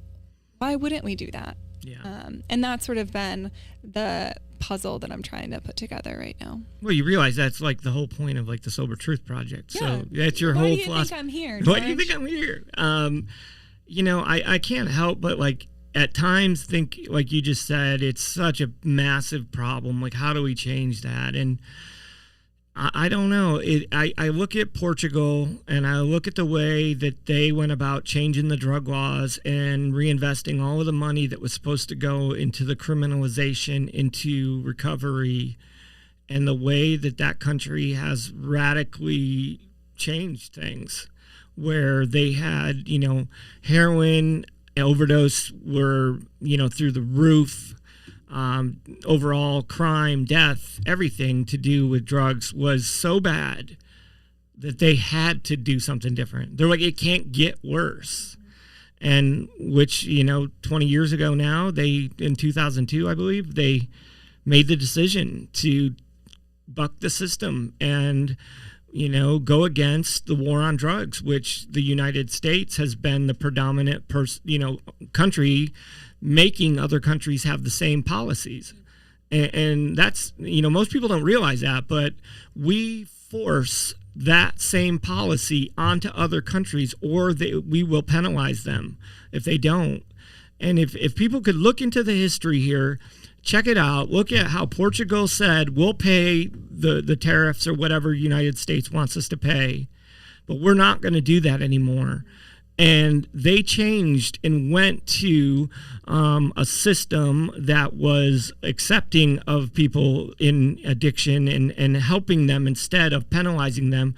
why wouldn't we do that? Yeah. And that's sort of been the puzzle that I'm trying to put together right now. Well, you realize that's like the whole point of like the Sober Truth Project. Yeah. So that's your whole philosophy. Why do you think I'm here, George? Why do you think I'm here? You know, I can't help but, like, at times think, like you just said, it's such a massive problem. Like, how do we change that? And I don't know. I look at Portugal and I look at the way that they went about changing the drug laws and reinvesting all of the money that was supposed to go into the criminalization, into recovery, and the way that that country has radically changed things, where they had, you know, heroin overdose were, you know, through the roof. Overall crime, death, everything to do with drugs was so bad that they had to do something different. They're like, it can't get worse. And which, you know, 20 years ago now, in 2002, I believe, they made the decision to buck the system and, you know, go against the war on drugs, which the United States has been the predominant country making other countries have the same policies. And that's, you know, most people don't realize that, but we force that same policy onto other countries, or we will penalize them if they don't. And if people could look into the history here, check it out, look at how Portugal said, we'll pay the tariffs or whatever United States wants us to pay, but we're not going to do that anymore. And they changed and went to a system that was accepting of people in addiction and helping them instead of penalizing them,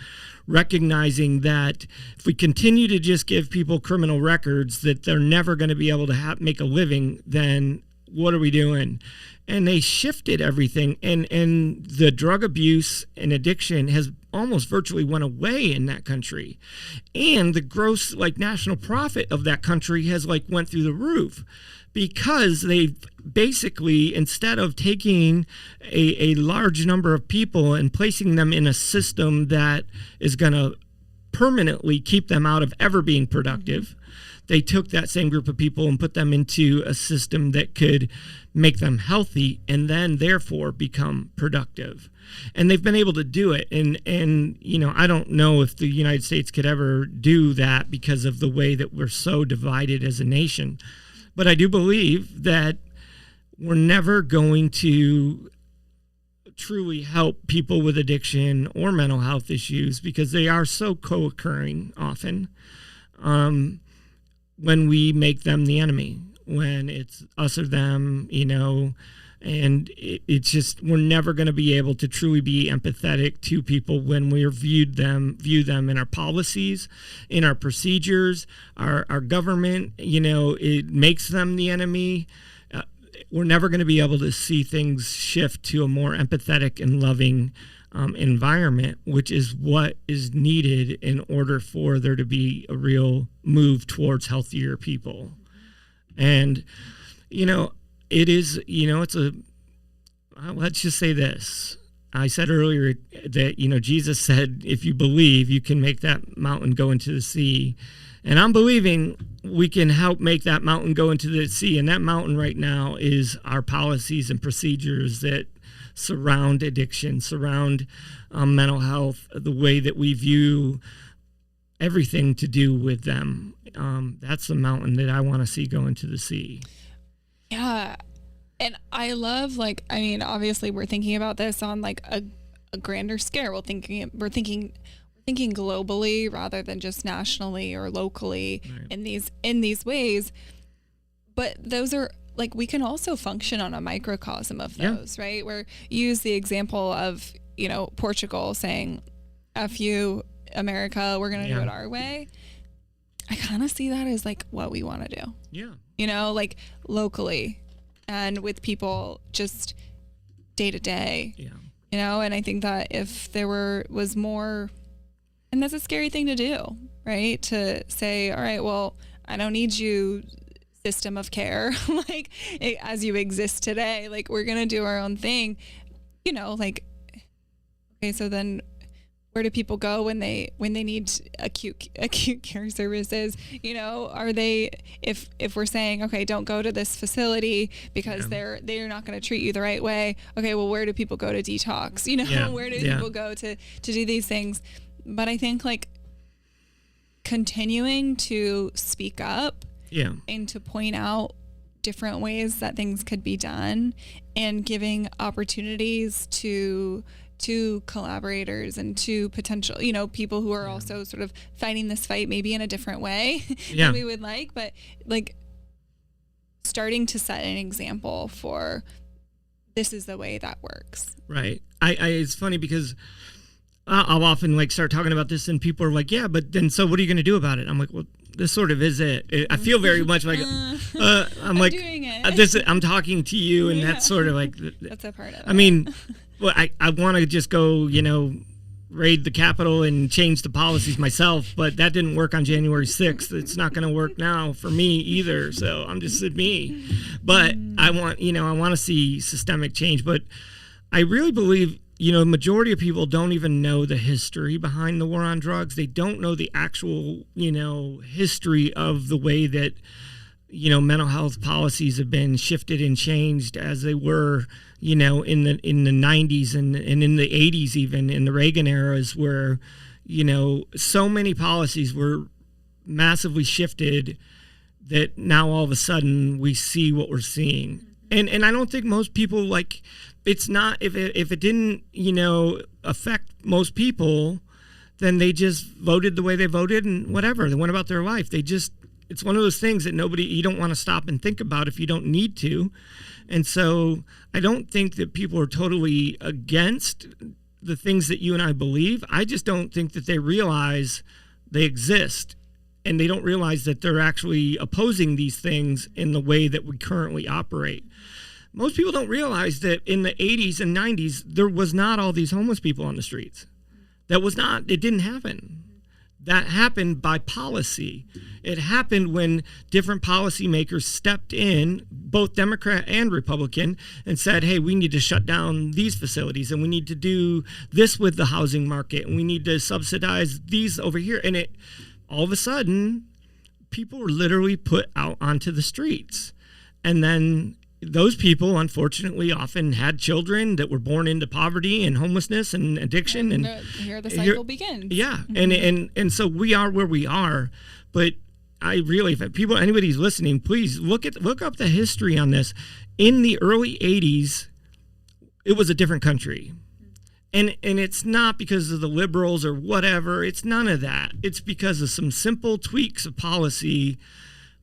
recognizing that if we continue to just give people criminal records that they're never going to be able to make a living, then what are we doing? And they shifted everything, and the drug abuse and addiction has almost virtually went away in that country, and the gross, like, national profit of that country has, like, went through the roof, because they basically, instead of taking a large number of people and placing them in a system that is going to permanently keep them out of ever being productive, they took that same group of people and put them into a system that could make them healthy and then therefore become productive. And they've been able to do it. And you know, I don't know if the United States could ever do that because of the way that we're so divided as a nation. But I do believe that we're never going to truly help people with addiction or mental health issues because they are so co-occurring often. When we make them the enemy, when it's us or them, you know, and it's just, we're never going to be able to truly be empathetic to people when we view them in our policies, in our procedures, our government, you know, it makes them the enemy. We're never going to be able to see things shift to a more empathetic and loving environment, which is what is needed in order for there to be a real move towards healthier people. And, you know, it is, you know, let's just say this. I said earlier that, you know, Jesus said, if you believe, you can make that mountain go into the sea. And I'm believing we can help make that mountain go into the sea. And that mountain right now is our policies and procedures that surround addiction, surround mental health, the way that we view everything to do with them. That's the mountain that I want to see go into the sea. Yeah. And I love, like, I mean, obviously we're thinking about this on like a grander scale. We're thinking globally rather than just nationally or locally, Right. in these ways. But those are, like, we can also function on a microcosm of those, right? Where you use the example of, Portugal saying, F you, America, we're going to do it our way. I kind of see that as like what we want to do. Yeah. Like locally and with people just day to day. Yeah. And I think that if there was more, and that's a scary thing to do, right? To say, all right, well, I don't need you, system of care, like as you exist today, like we're going to do our own thing, like, okay, so then where do people go when they need acute care services? Are they, if we're saying, okay, don't go to this facility because they're not going to treat you the right way. Okay, well, where do people go to detox? Where do people go to do these things? But I think like continuing to speak up and to point out different ways that things could be done and giving opportunities to collaborators and to potential, people who are also sort of fighting this fight maybe in a different way than we would like, but like starting to set an example for this is the way that works. Right. I it's funny because I'll often like start talking about this and people are like, yeah, but then so what are you going to do about it? I'm like, well, this sort of is it. I feel very much like I'm like doing it. I'm talking to you, and that's sort of like that's a part of it. I mean, well, I want to just go, raid the Capitol and change the policies myself, but that didn't work on January 6th. It's not going to work now for me either. So I'm just me. But I want to see systemic change. But I really believe, majority of people don't even know the history behind the war on drugs. They don't know the actual, history of the way that, mental health policies have been shifted and changed as they were, in the 90s and in the 80s, even in the Reagan eras, where, so many policies were massively shifted that now all of a sudden we see what we're seeing. And I don't think most people like, it's not, if it didn't, affect most people, then they just voted the way they voted and whatever. They went about their life. It's one of those things that you don't want to stop and think about if you don't need to. And so I don't think that people are totally against the things that you and I believe. I just don't think that they realize they exist. And they don't realize that they're actually opposing these things in the way that we currently operate. Most people don't realize that in the 80s and 90s, there was not all these homeless people on the streets. It didn't happen. That happened by policy. It happened when different policymakers stepped in, both Democrat and Republican, and said, hey, we need to shut down these facilities, and we need to do this with the housing market, and we need to subsidize these over here. And all of a sudden, people were literally put out onto the streets. And then those people, unfortunately, often had children that were born into poverty and homelessness and addiction. And here the cycle begins. Yeah. Mm-hmm. And so we are where we are. But I really, if anybody's listening, please look up the history on this. In the early 80s, it was a different country. And it's not because of the liberals or whatever. It's none of that. It's because of some simple tweaks of policy,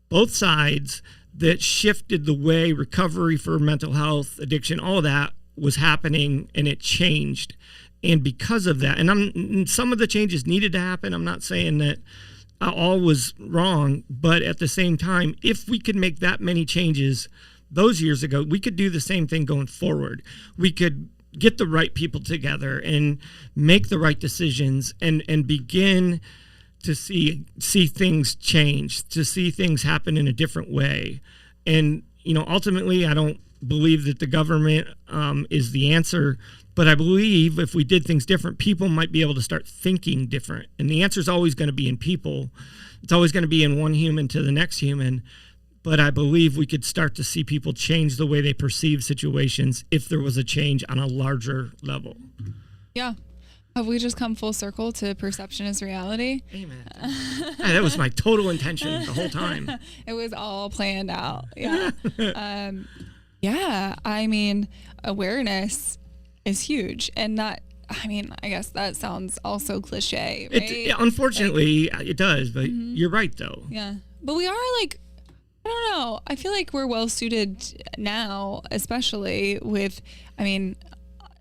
both sides, that shifted the way recovery for mental health, addiction, all of that was happening, and it changed. And because of that, and some of the changes needed to happen. I'm not saying that all was wrong, but at the same time, if we could make that many changes those years ago, we could do the same thing going forward. We could get the right people together and make the right decisions and begin to see things change, to see things happen in a different way. And, ultimately, I don't believe that the government is the answer, but I believe if we did things different, people might be able to start thinking different. And the answer is always going to be in people. It's always going to be in one human to the next human. But I believe we could start to see people change the way they perceive situations if there was a change on a larger level. Yeah. Have we just come full circle to perception is reality? Amen. That was my total intention the whole time. It was all planned out. Yeah. Yeah. I mean, awareness is huge, and not. I mean, I guess that sounds also cliche, right? Unfortunately, it does, but you're right, though. Yeah. But we are like, I don't know. I feel like we're well suited now, especially with, I mean,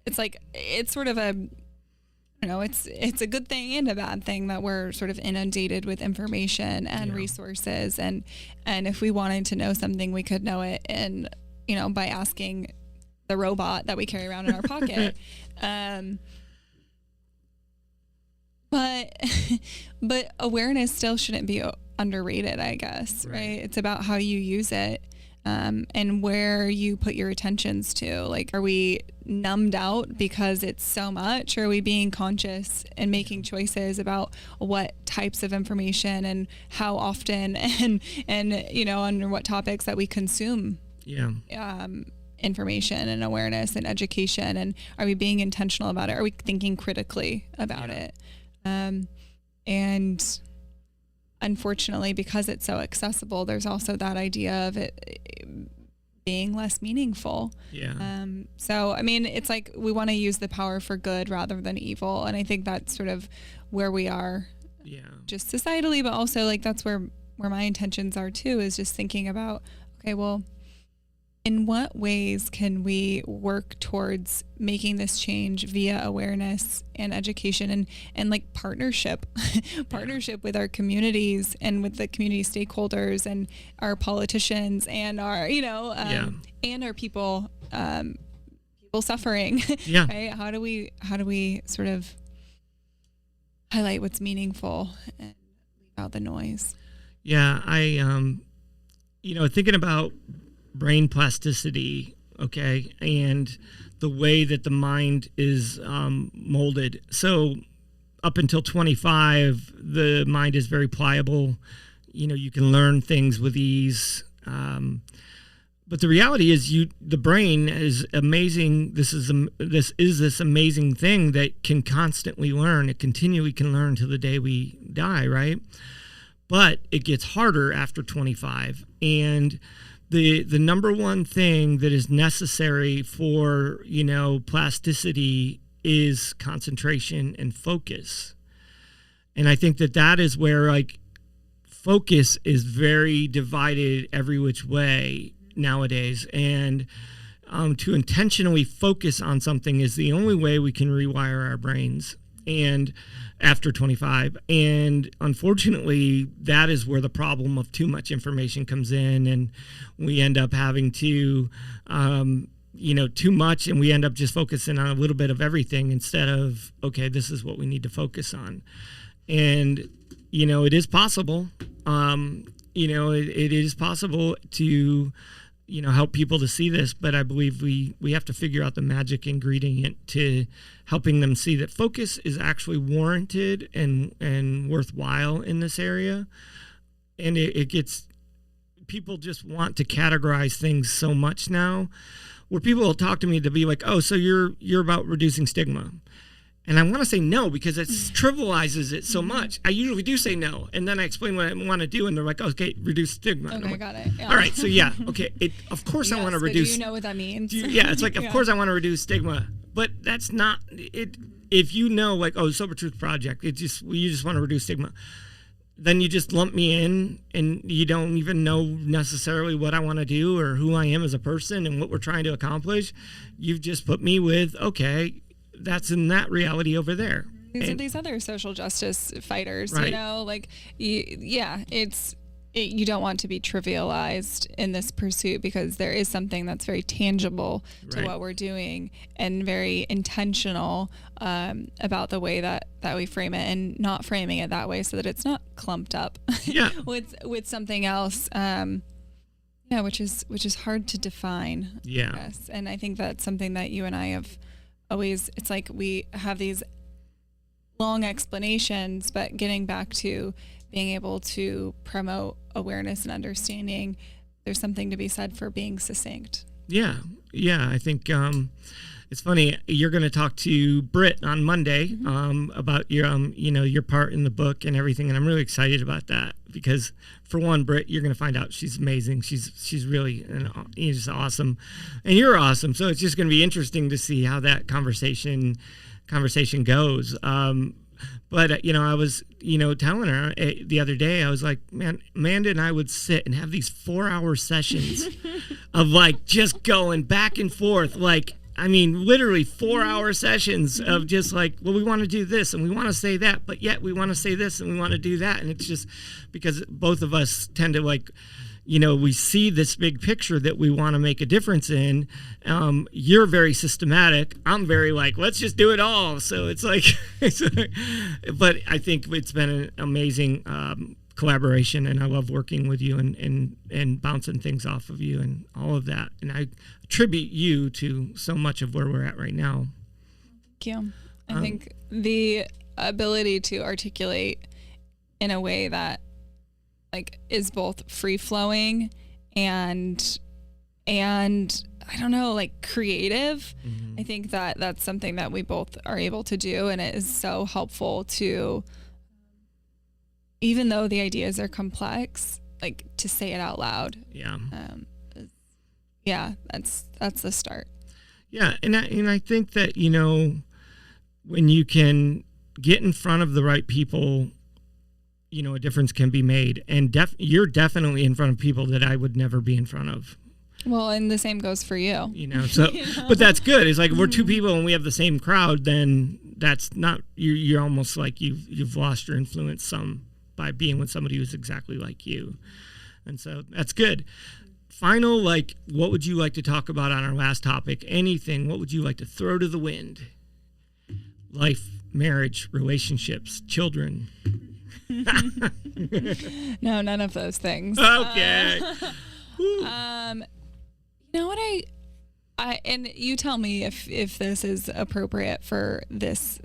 it's like, it's sort of a, you know, it's a good thing and a bad thing that we're sort of inundated with information and resources. And if we wanted to know something, we could know it you know, by asking the robot that we carry around in our pocket. But awareness still shouldn't be underrated, I guess, right? It's about how you use it, and where you put your attentions to. Like, are we numbed out because it's so much, or are we being conscious and making choices about what types of information and how often and you know, under what topics that we consume information and awareness and education? And are we being intentional about it? Are we thinking critically about it? And unfortunately, because it's so accessible, there's also that idea of it being less meaningful. So, I mean, it's like we want to use the power for good rather than evil. And I think that's sort of where we are just societally, but also like that's where my intentions are too, is just thinking about, okay, well, in what ways can we work towards making this change via awareness and education and like partnership with our communities and with the community stakeholders and our politicians and our, you know, and our people suffering. Right? How do we sort of highlight what's meaningful and leave out the noise? I you know, thinking about brain plasticity, okay, and the way that the mind is molded. So up until 25, the mind is very pliable. You know, you can learn things with ease. But the reality is the brain is amazing. This is this amazing thing that can constantly learn. It continually can learn till the day we die, right? But it gets harder after 25. And the number one thing that is necessary for, you know, plasticity is concentration and focus. And I think that is where, like, focus is very divided every which way nowadays. And to intentionally focus on something is the only way we can rewire our brains. And after 25, and unfortunately, that is where the problem of too much information comes in, and we end up having to, you know, too much, and we end up just focusing on a little bit of everything instead of, okay, this is what we need to focus on. And, you know, it is possible, you know, it is possible to, you know, help people to see this, but I believe we have to figure out the magic ingredient to helping them see that focus is actually warranted and worthwhile in this area. And it gets, people just want to categorize things so much now, where people will talk to me to be like, oh, so you're about reducing stigma. And I want to say no, because it trivializes it so much. I usually do say no, and then I explain what I want to do, and they're like, okay, reduce stigma. Okay, got it. Yeah. All right, so yeah, okay. Of course, I want to reduce. Do you know what that means? It's like, of course, I want to reduce stigma, but that's not it. If you know, like, oh, Sober Truth Project, you just want to reduce stigma, then you just lump me in, and you don't even know necessarily what I want to do or who I am as a person and what we're trying to accomplish. You've just put me with, okay, that's in that reality over there. These are these other social justice fighters, right. You know, like, you don't want to be trivialized in this pursuit, because there is something that's very tangible to what we're doing and very intentional about the way that we frame it, and not framing it that way so that it's not clumped up with something else. Which is hard to define. Yes. And I think that's something that you and I have always, it's like we have these long explanations, but getting back to being able to promote awareness and understanding, there's something to be said for being succinct. Yeah. Yeah. I think it's funny. You're going to talk to Britt on Monday about your part in the book and everything. And I'm really excited about that because, for one, Britt, you're going to find out she's amazing. She's really just awesome. And you're awesome. So it's just going to be interesting to see how that conversation goes. But I was, telling her the other day, I was like, man, Amanda and I would sit and have these 4-hour sessions of like just going back and forth. Like, I mean, literally 4-hour sessions of just like, well, we want to do this and we want to say that, but yet we want to say this and we want to do that. And it's just because both of us tend to like, we see this big picture that we want to make a difference in. You're very systematic. I'm very like, let's just do it all. So it's like, but I think it's been an amazing collaboration, and I love working with you and bouncing things off of you and all of that. And I attribute you to so much of where we're at right now. Thank you. I think the ability to articulate in a way that like is both free flowing and I don't know, like creative. Mm-hmm. I think that that's something that we both are able to do, and it is so helpful to, even though the ideas are complex, like to say it out loud. Yeah. That's the start. Yeah, and I think that when you can get in front of the right people, a difference can be made. And you're definitely in front of people that I would never be in front of. Well, and the same goes for you. So, but that's good. It's like, if we're two people and we have the same crowd, then that's not, you're almost like you've lost your influence some by being with somebody who's exactly like you. And so that's good. Final, like, what would you like to talk about on our last topic? Anything, what would you like to throw to the wind? Life, marriage, relationships, children. No, none of those things. Okay. You know what I and you tell me if this is appropriate for this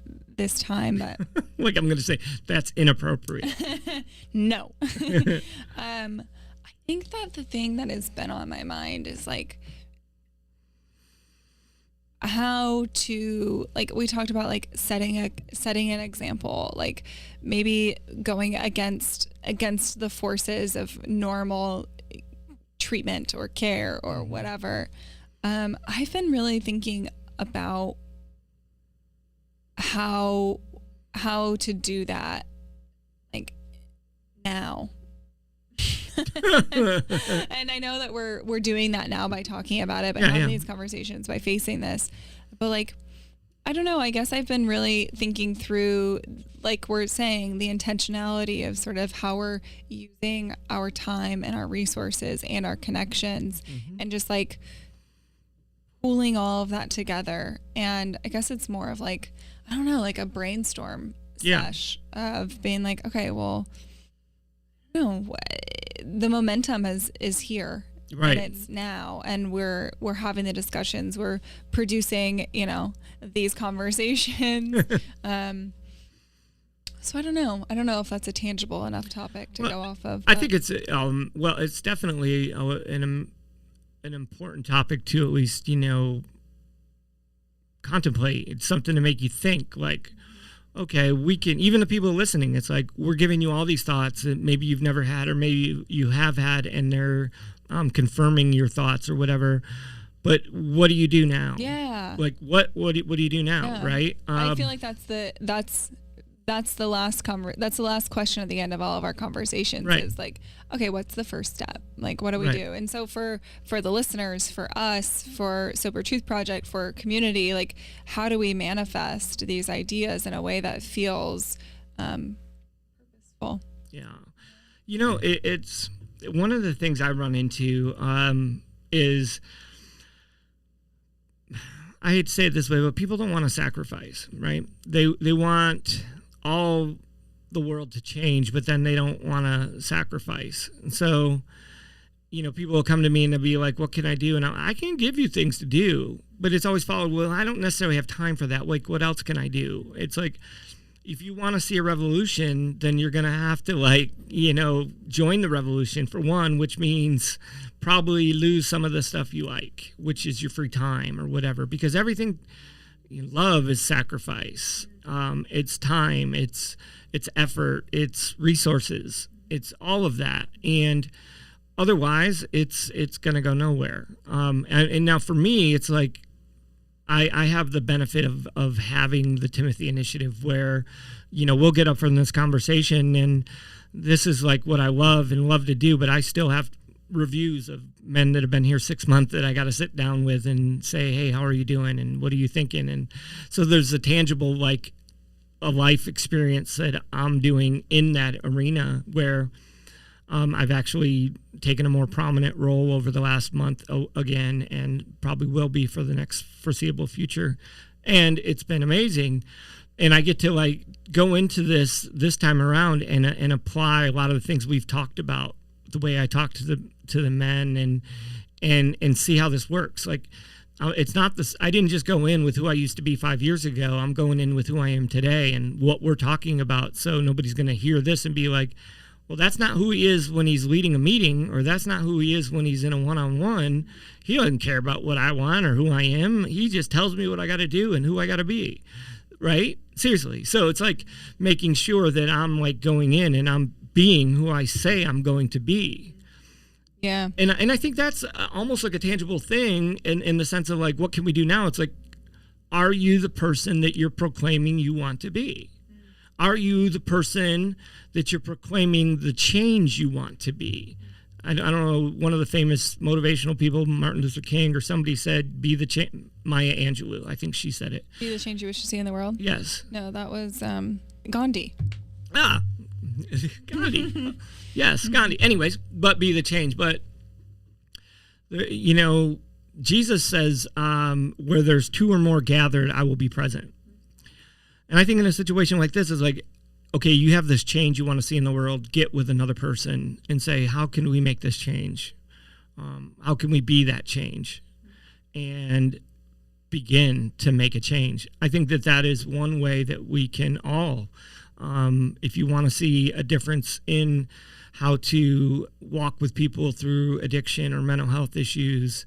time, but like I'm going to say that's inappropriate. No. I think that the thing that has been on my mind is like how to, like we talked about, like setting an example, like maybe going against the forces of normal treatment or care or whatever. I've been really thinking about how to do that, like now. And I know that we're doing that now by talking about it, by having these conversations, by facing this. But like, I don't know, I guess I've been really thinking through, like we're saying, the intentionality of sort of how we're using our time and our resources and our connections, and just like pooling all of that together. And I guess it's more of like, I don't know, like a brainstorm sesh of being like, okay, well, no, the momentum is here, right? And it's now, and we're having the discussions, we're producing, these conversations. So I don't know if that's a tangible enough topic to go off of. I think it's it's definitely an important topic to at least contemplate. It's something to make you think, like, okay, we can, even the people listening, it's like we're giving you all these thoughts that maybe you've never had, or maybe you have had, and they're confirming your thoughts or whatever. But what do you do now? Yeah. Like what do you do now? Yeah. Right. I feel like that's the last question at the end of all of our conversations. Right. Is like, okay, what's the first step? Like, what do we do? And so for the listeners, for us, for Sober Truth Project, for community, like, how do we manifest these ideas in a way that feels purposeful? Yeah. It's one of the things I run into is, I hate to say it this way, but people don't want to sacrifice, right? They want all the world to change, but then they don't want to sacrifice. And so, people will come to me and they'll be like, what can I do? And I can give you things to do, but it's always followed, well, I don't necessarily have time for that. Like, what else can I do? It's like, if you want to see a revolution, then you're going to have to, like, join the revolution for one, which means probably lose some of the stuff you like, which is your free time or whatever, because everything love is sacrifice. It's time, it's effort, it's resources, it's all of that. And otherwise it's going to go nowhere. And now for me, it's like, I have the benefit of having the Timothy Initiative where, we'll get up from this conversation and this is like what I love to do, but I still have reviews of men that have been here 6 months that I got to sit down with and say, hey, how are you doing? And what are you thinking? And so there's a tangible, like a life experience that I'm doing in that arena where I've actually taken a more prominent role over the last month again, and probably will be for the next foreseeable future. And it's been amazing. And I get to like go into this time around and apply a lot of the things we've talked about, the way I talk to the men and see how this works. Like, it's not this, I didn't just go in with who I used to be 5 years ago. I'm going in with who I am today and what we're talking about. So nobody's going to hear this and be like, well, that's not who he is when he's leading a meeting, or that's not who he is when he's in a one-on-one. He doesn't care about what I want or who I am. He just tells me what I got to do and who I got to be, right? Seriously. So it's like making sure that I'm like going in and I'm being who I say I'm going to be. Yeah. And I think that's almost like a tangible thing in the sense of like, what can we do now? It's like, are you the person that you're proclaiming you want to be? Are you the person that you're proclaiming the change you want to be? I don't know, one of the famous motivational people, Martin Luther King or somebody said, be the change. Maya Angelou, I think she said it. Be the change you wish to see in the world? Yes. No, that was Gandhi. Gandhi. Yes, Gandhi. Anyways, but be the change. But, Jesus says, where there's two or more gathered, I will be present. And I think in a situation like this, is like, okay, you have this change you want to see in the world, get with another person and say, how can we make this change? How can we be that change? And begin to make a change. I think that is one way that we can all, if you want to see a difference in how to walk with people through addiction or mental health issues,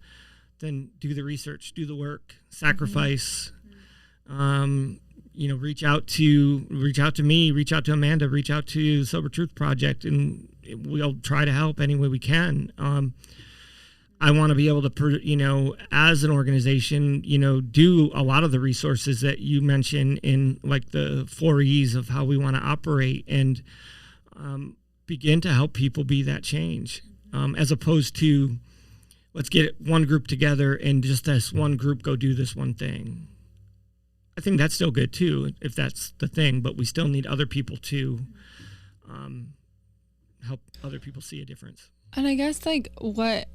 then do the research, do the work, sacrifice, reach out to me, reach out to Amanda, reach out to Sober Truth Project, and we'll try to help any way we can. I want to be able to, as an organization, do a lot of the resources that you mentioned in like the 4 E's of how we want to operate and begin to help people be that change, as opposed to let's get one group together and just this one group go do this one thing. I think that's still good too, if that's the thing, but we still need other people to help other people see a difference. And I guess like what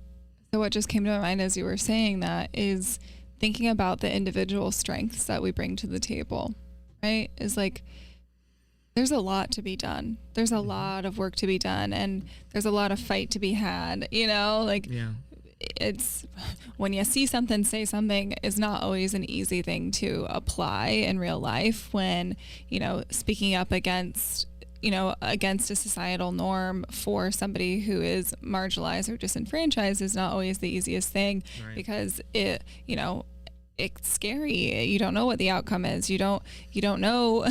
just came to my mind as you were saying that is thinking about the individual strengths that we bring to the table, right? Is like, there's a lot to be done. There's a lot of work to be done, and there's a lot of fight to be had, It's when you see something, say something is not always an easy thing to apply in real life when, speaking up against a societal norm for somebody who is marginalized or disenfranchised is not always the easiest thing, right? Because it's scary. You don't know what the outcome is. You don't know,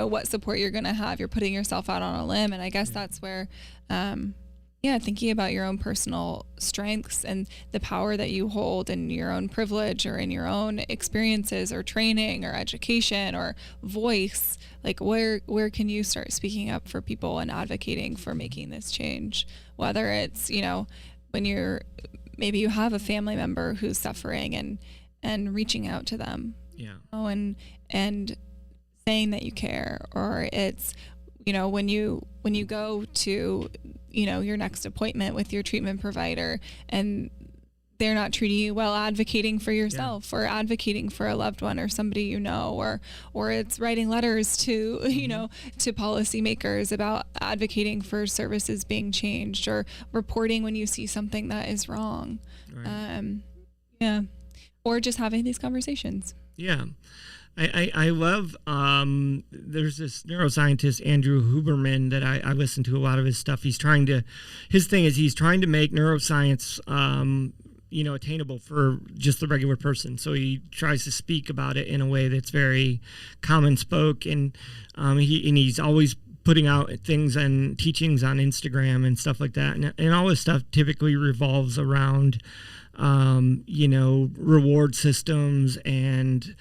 what support you're going to have. You're putting yourself out on a limb. And I guess that's where, thinking about your own personal strengths and the power that you hold in your own privilege or in your own experiences or training or education or voice, like where can you start speaking up for people and advocating for making this change? Whether it's, when maybe you have a family member who's suffering and reaching out to them, and saying that you care, or it's, when you go to, your next appointment with your treatment provider and they're not treating you well, advocating for yourself or advocating for a loved one or somebody or it's writing letters to, to policymakers about advocating for services being changed or reporting when you see something that is wrong. Right. Or just having these conversations. Yeah. I love, there's this neuroscientist, Andrew Huberman, that I listen to a lot of his stuff. His thing is he's trying to make neuroscience, attainable for just the regular person. So he tries to speak about it in a way that's very common spoke. And he's always putting out things and teachings on Instagram and stuff like that. And all this stuff typically revolves around, reward systems and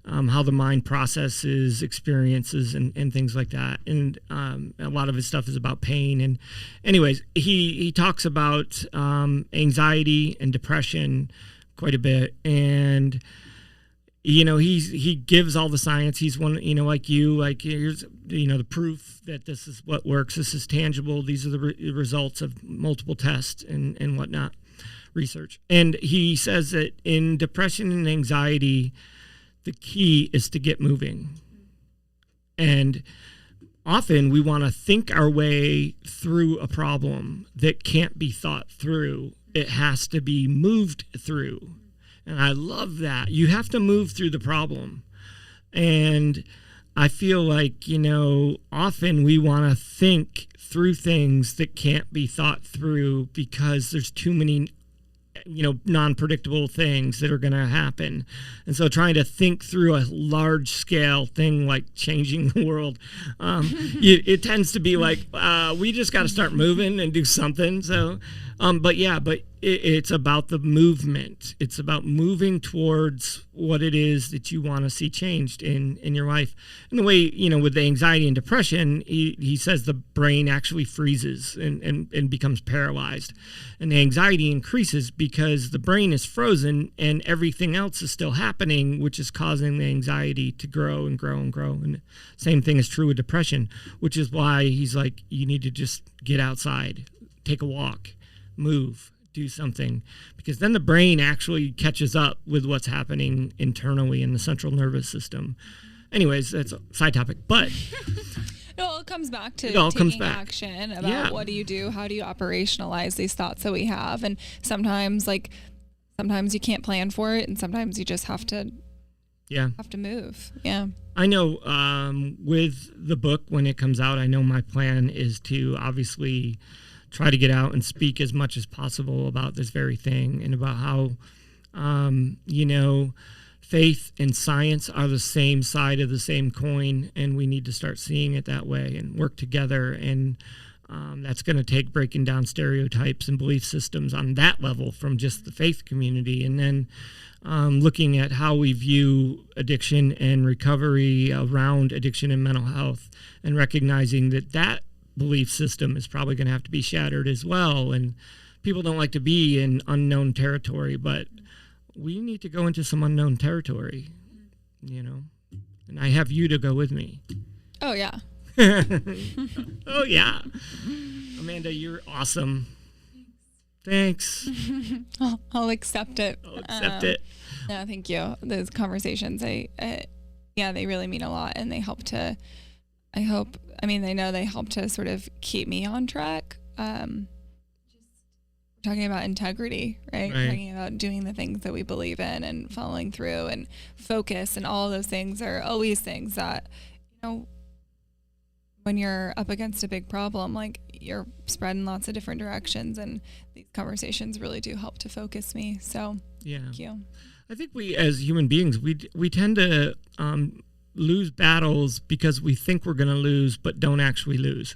how the mind processes experiences and things like that. And a lot of his stuff is about pain. And anyways, he talks about anxiety and depression quite a bit. And, he gives all the science. He's one, like you, like here's, the proof that this is what works. This is tangible. These are the results of multiple tests and whatnot, research. And he says that in depression and anxiety, the key is to get moving. And often we want to think our way through a problem that can't be thought through. It has to be moved through. And I love that. You have to move through the problem. And I feel like, often we want to think through things that can't be thought through because there's too many non-predictable things that are going to happen. And so trying to think through a large scale thing like changing the world, it tends to be like, we just got to start moving and do something. So, but it's about the movement. It's about moving towards what it is that you want to see changed in your life. And the way, with the anxiety and depression, he says the brain actually freezes and becomes paralyzed. And the anxiety increases because the brain is frozen and everything else is still happening, which is causing the anxiety to grow and grow and grow. And the same thing is true with depression, which is why he's like, you need to just get outside, take a walk, move, do something, because then the brain actually catches up with what's happening internally in the central nervous system. Anyways, that's a side topic, but it all comes back to taking action about what do you do, how do you operationalize these thoughts that we have, and sometimes you can't plan for it, and sometimes you just have to move. Yeah. I know with the book when it comes out, I know my plan is to obviously try to get out and speak as much as possible about this very thing and about how, faith and science are the same side of the same coin, and we need to start seeing it that way and work together. And that's going to take breaking down stereotypes and belief systems on that level from just the faith community, and then looking at how we view addiction and recovery around addiction and mental health, and recognizing that belief system is probably going to have to be shattered as well. And people don't like to be in unknown territory, but we need to go into some unknown territory, and I have you to go with me. Oh yeah. Oh yeah. Amanda, you're awesome. Thanks. I'll accept it. No, thank you. Those conversations, they really mean a lot, and they help to, I know they help to sort of keep me on track. Just talking about integrity, right? Talking about doing the things that we believe in and following through and focus, and all of those things are always things that, when you're up against a big problem, like you're spread in lots of different directions, and these conversations really do help to focus me. So thank you. I think we as human beings, we tend to lose battles because we think we're going to lose, but don't actually lose.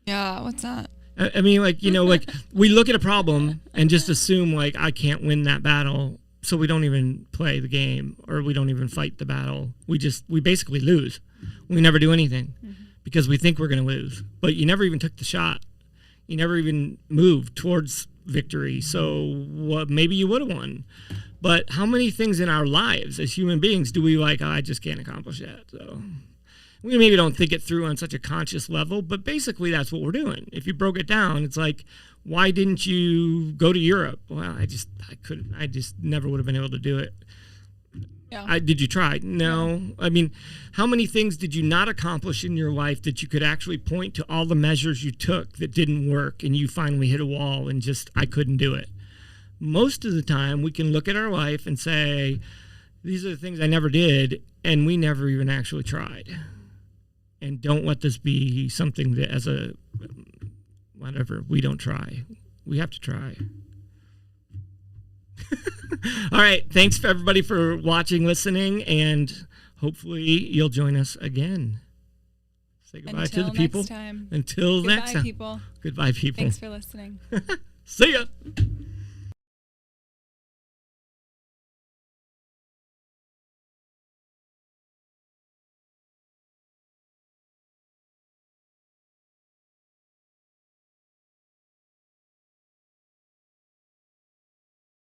Yeah, what's that? I mean, like we look at a problem and just assume like I can't win that battle, so we don't even play the game, or we don't even fight the battle. We basically lose. We never do anything. Because we think we're going to lose, but you never even took the shot. You never even moved towards victory. So maybe you would have won. But how many things in our lives as human beings do we I just can't accomplish that? So we maybe don't think it through on such a conscious level, but basically that's what we're doing. If you broke it down, it's like, why didn't you go to Europe? Well, I couldn't. I just never would have been able to do it. Yeah. Did you try? No. I mean, how many things did you not accomplish in your life that you could actually point to all the measures you took that didn't work, and you finally hit a wall and I couldn't do it? Most of the time, we can look at our life and say, These are the things I never did, and we never even actually tried. And don't let this be something that as a, whatever, we don't try. We have to try. All right. Thanks for everybody for watching, listening, and hopefully you'll join us again. Say goodbye to the people. Next time. Until next time. Goodbye, people. Goodbye, people. Thanks for listening. See ya.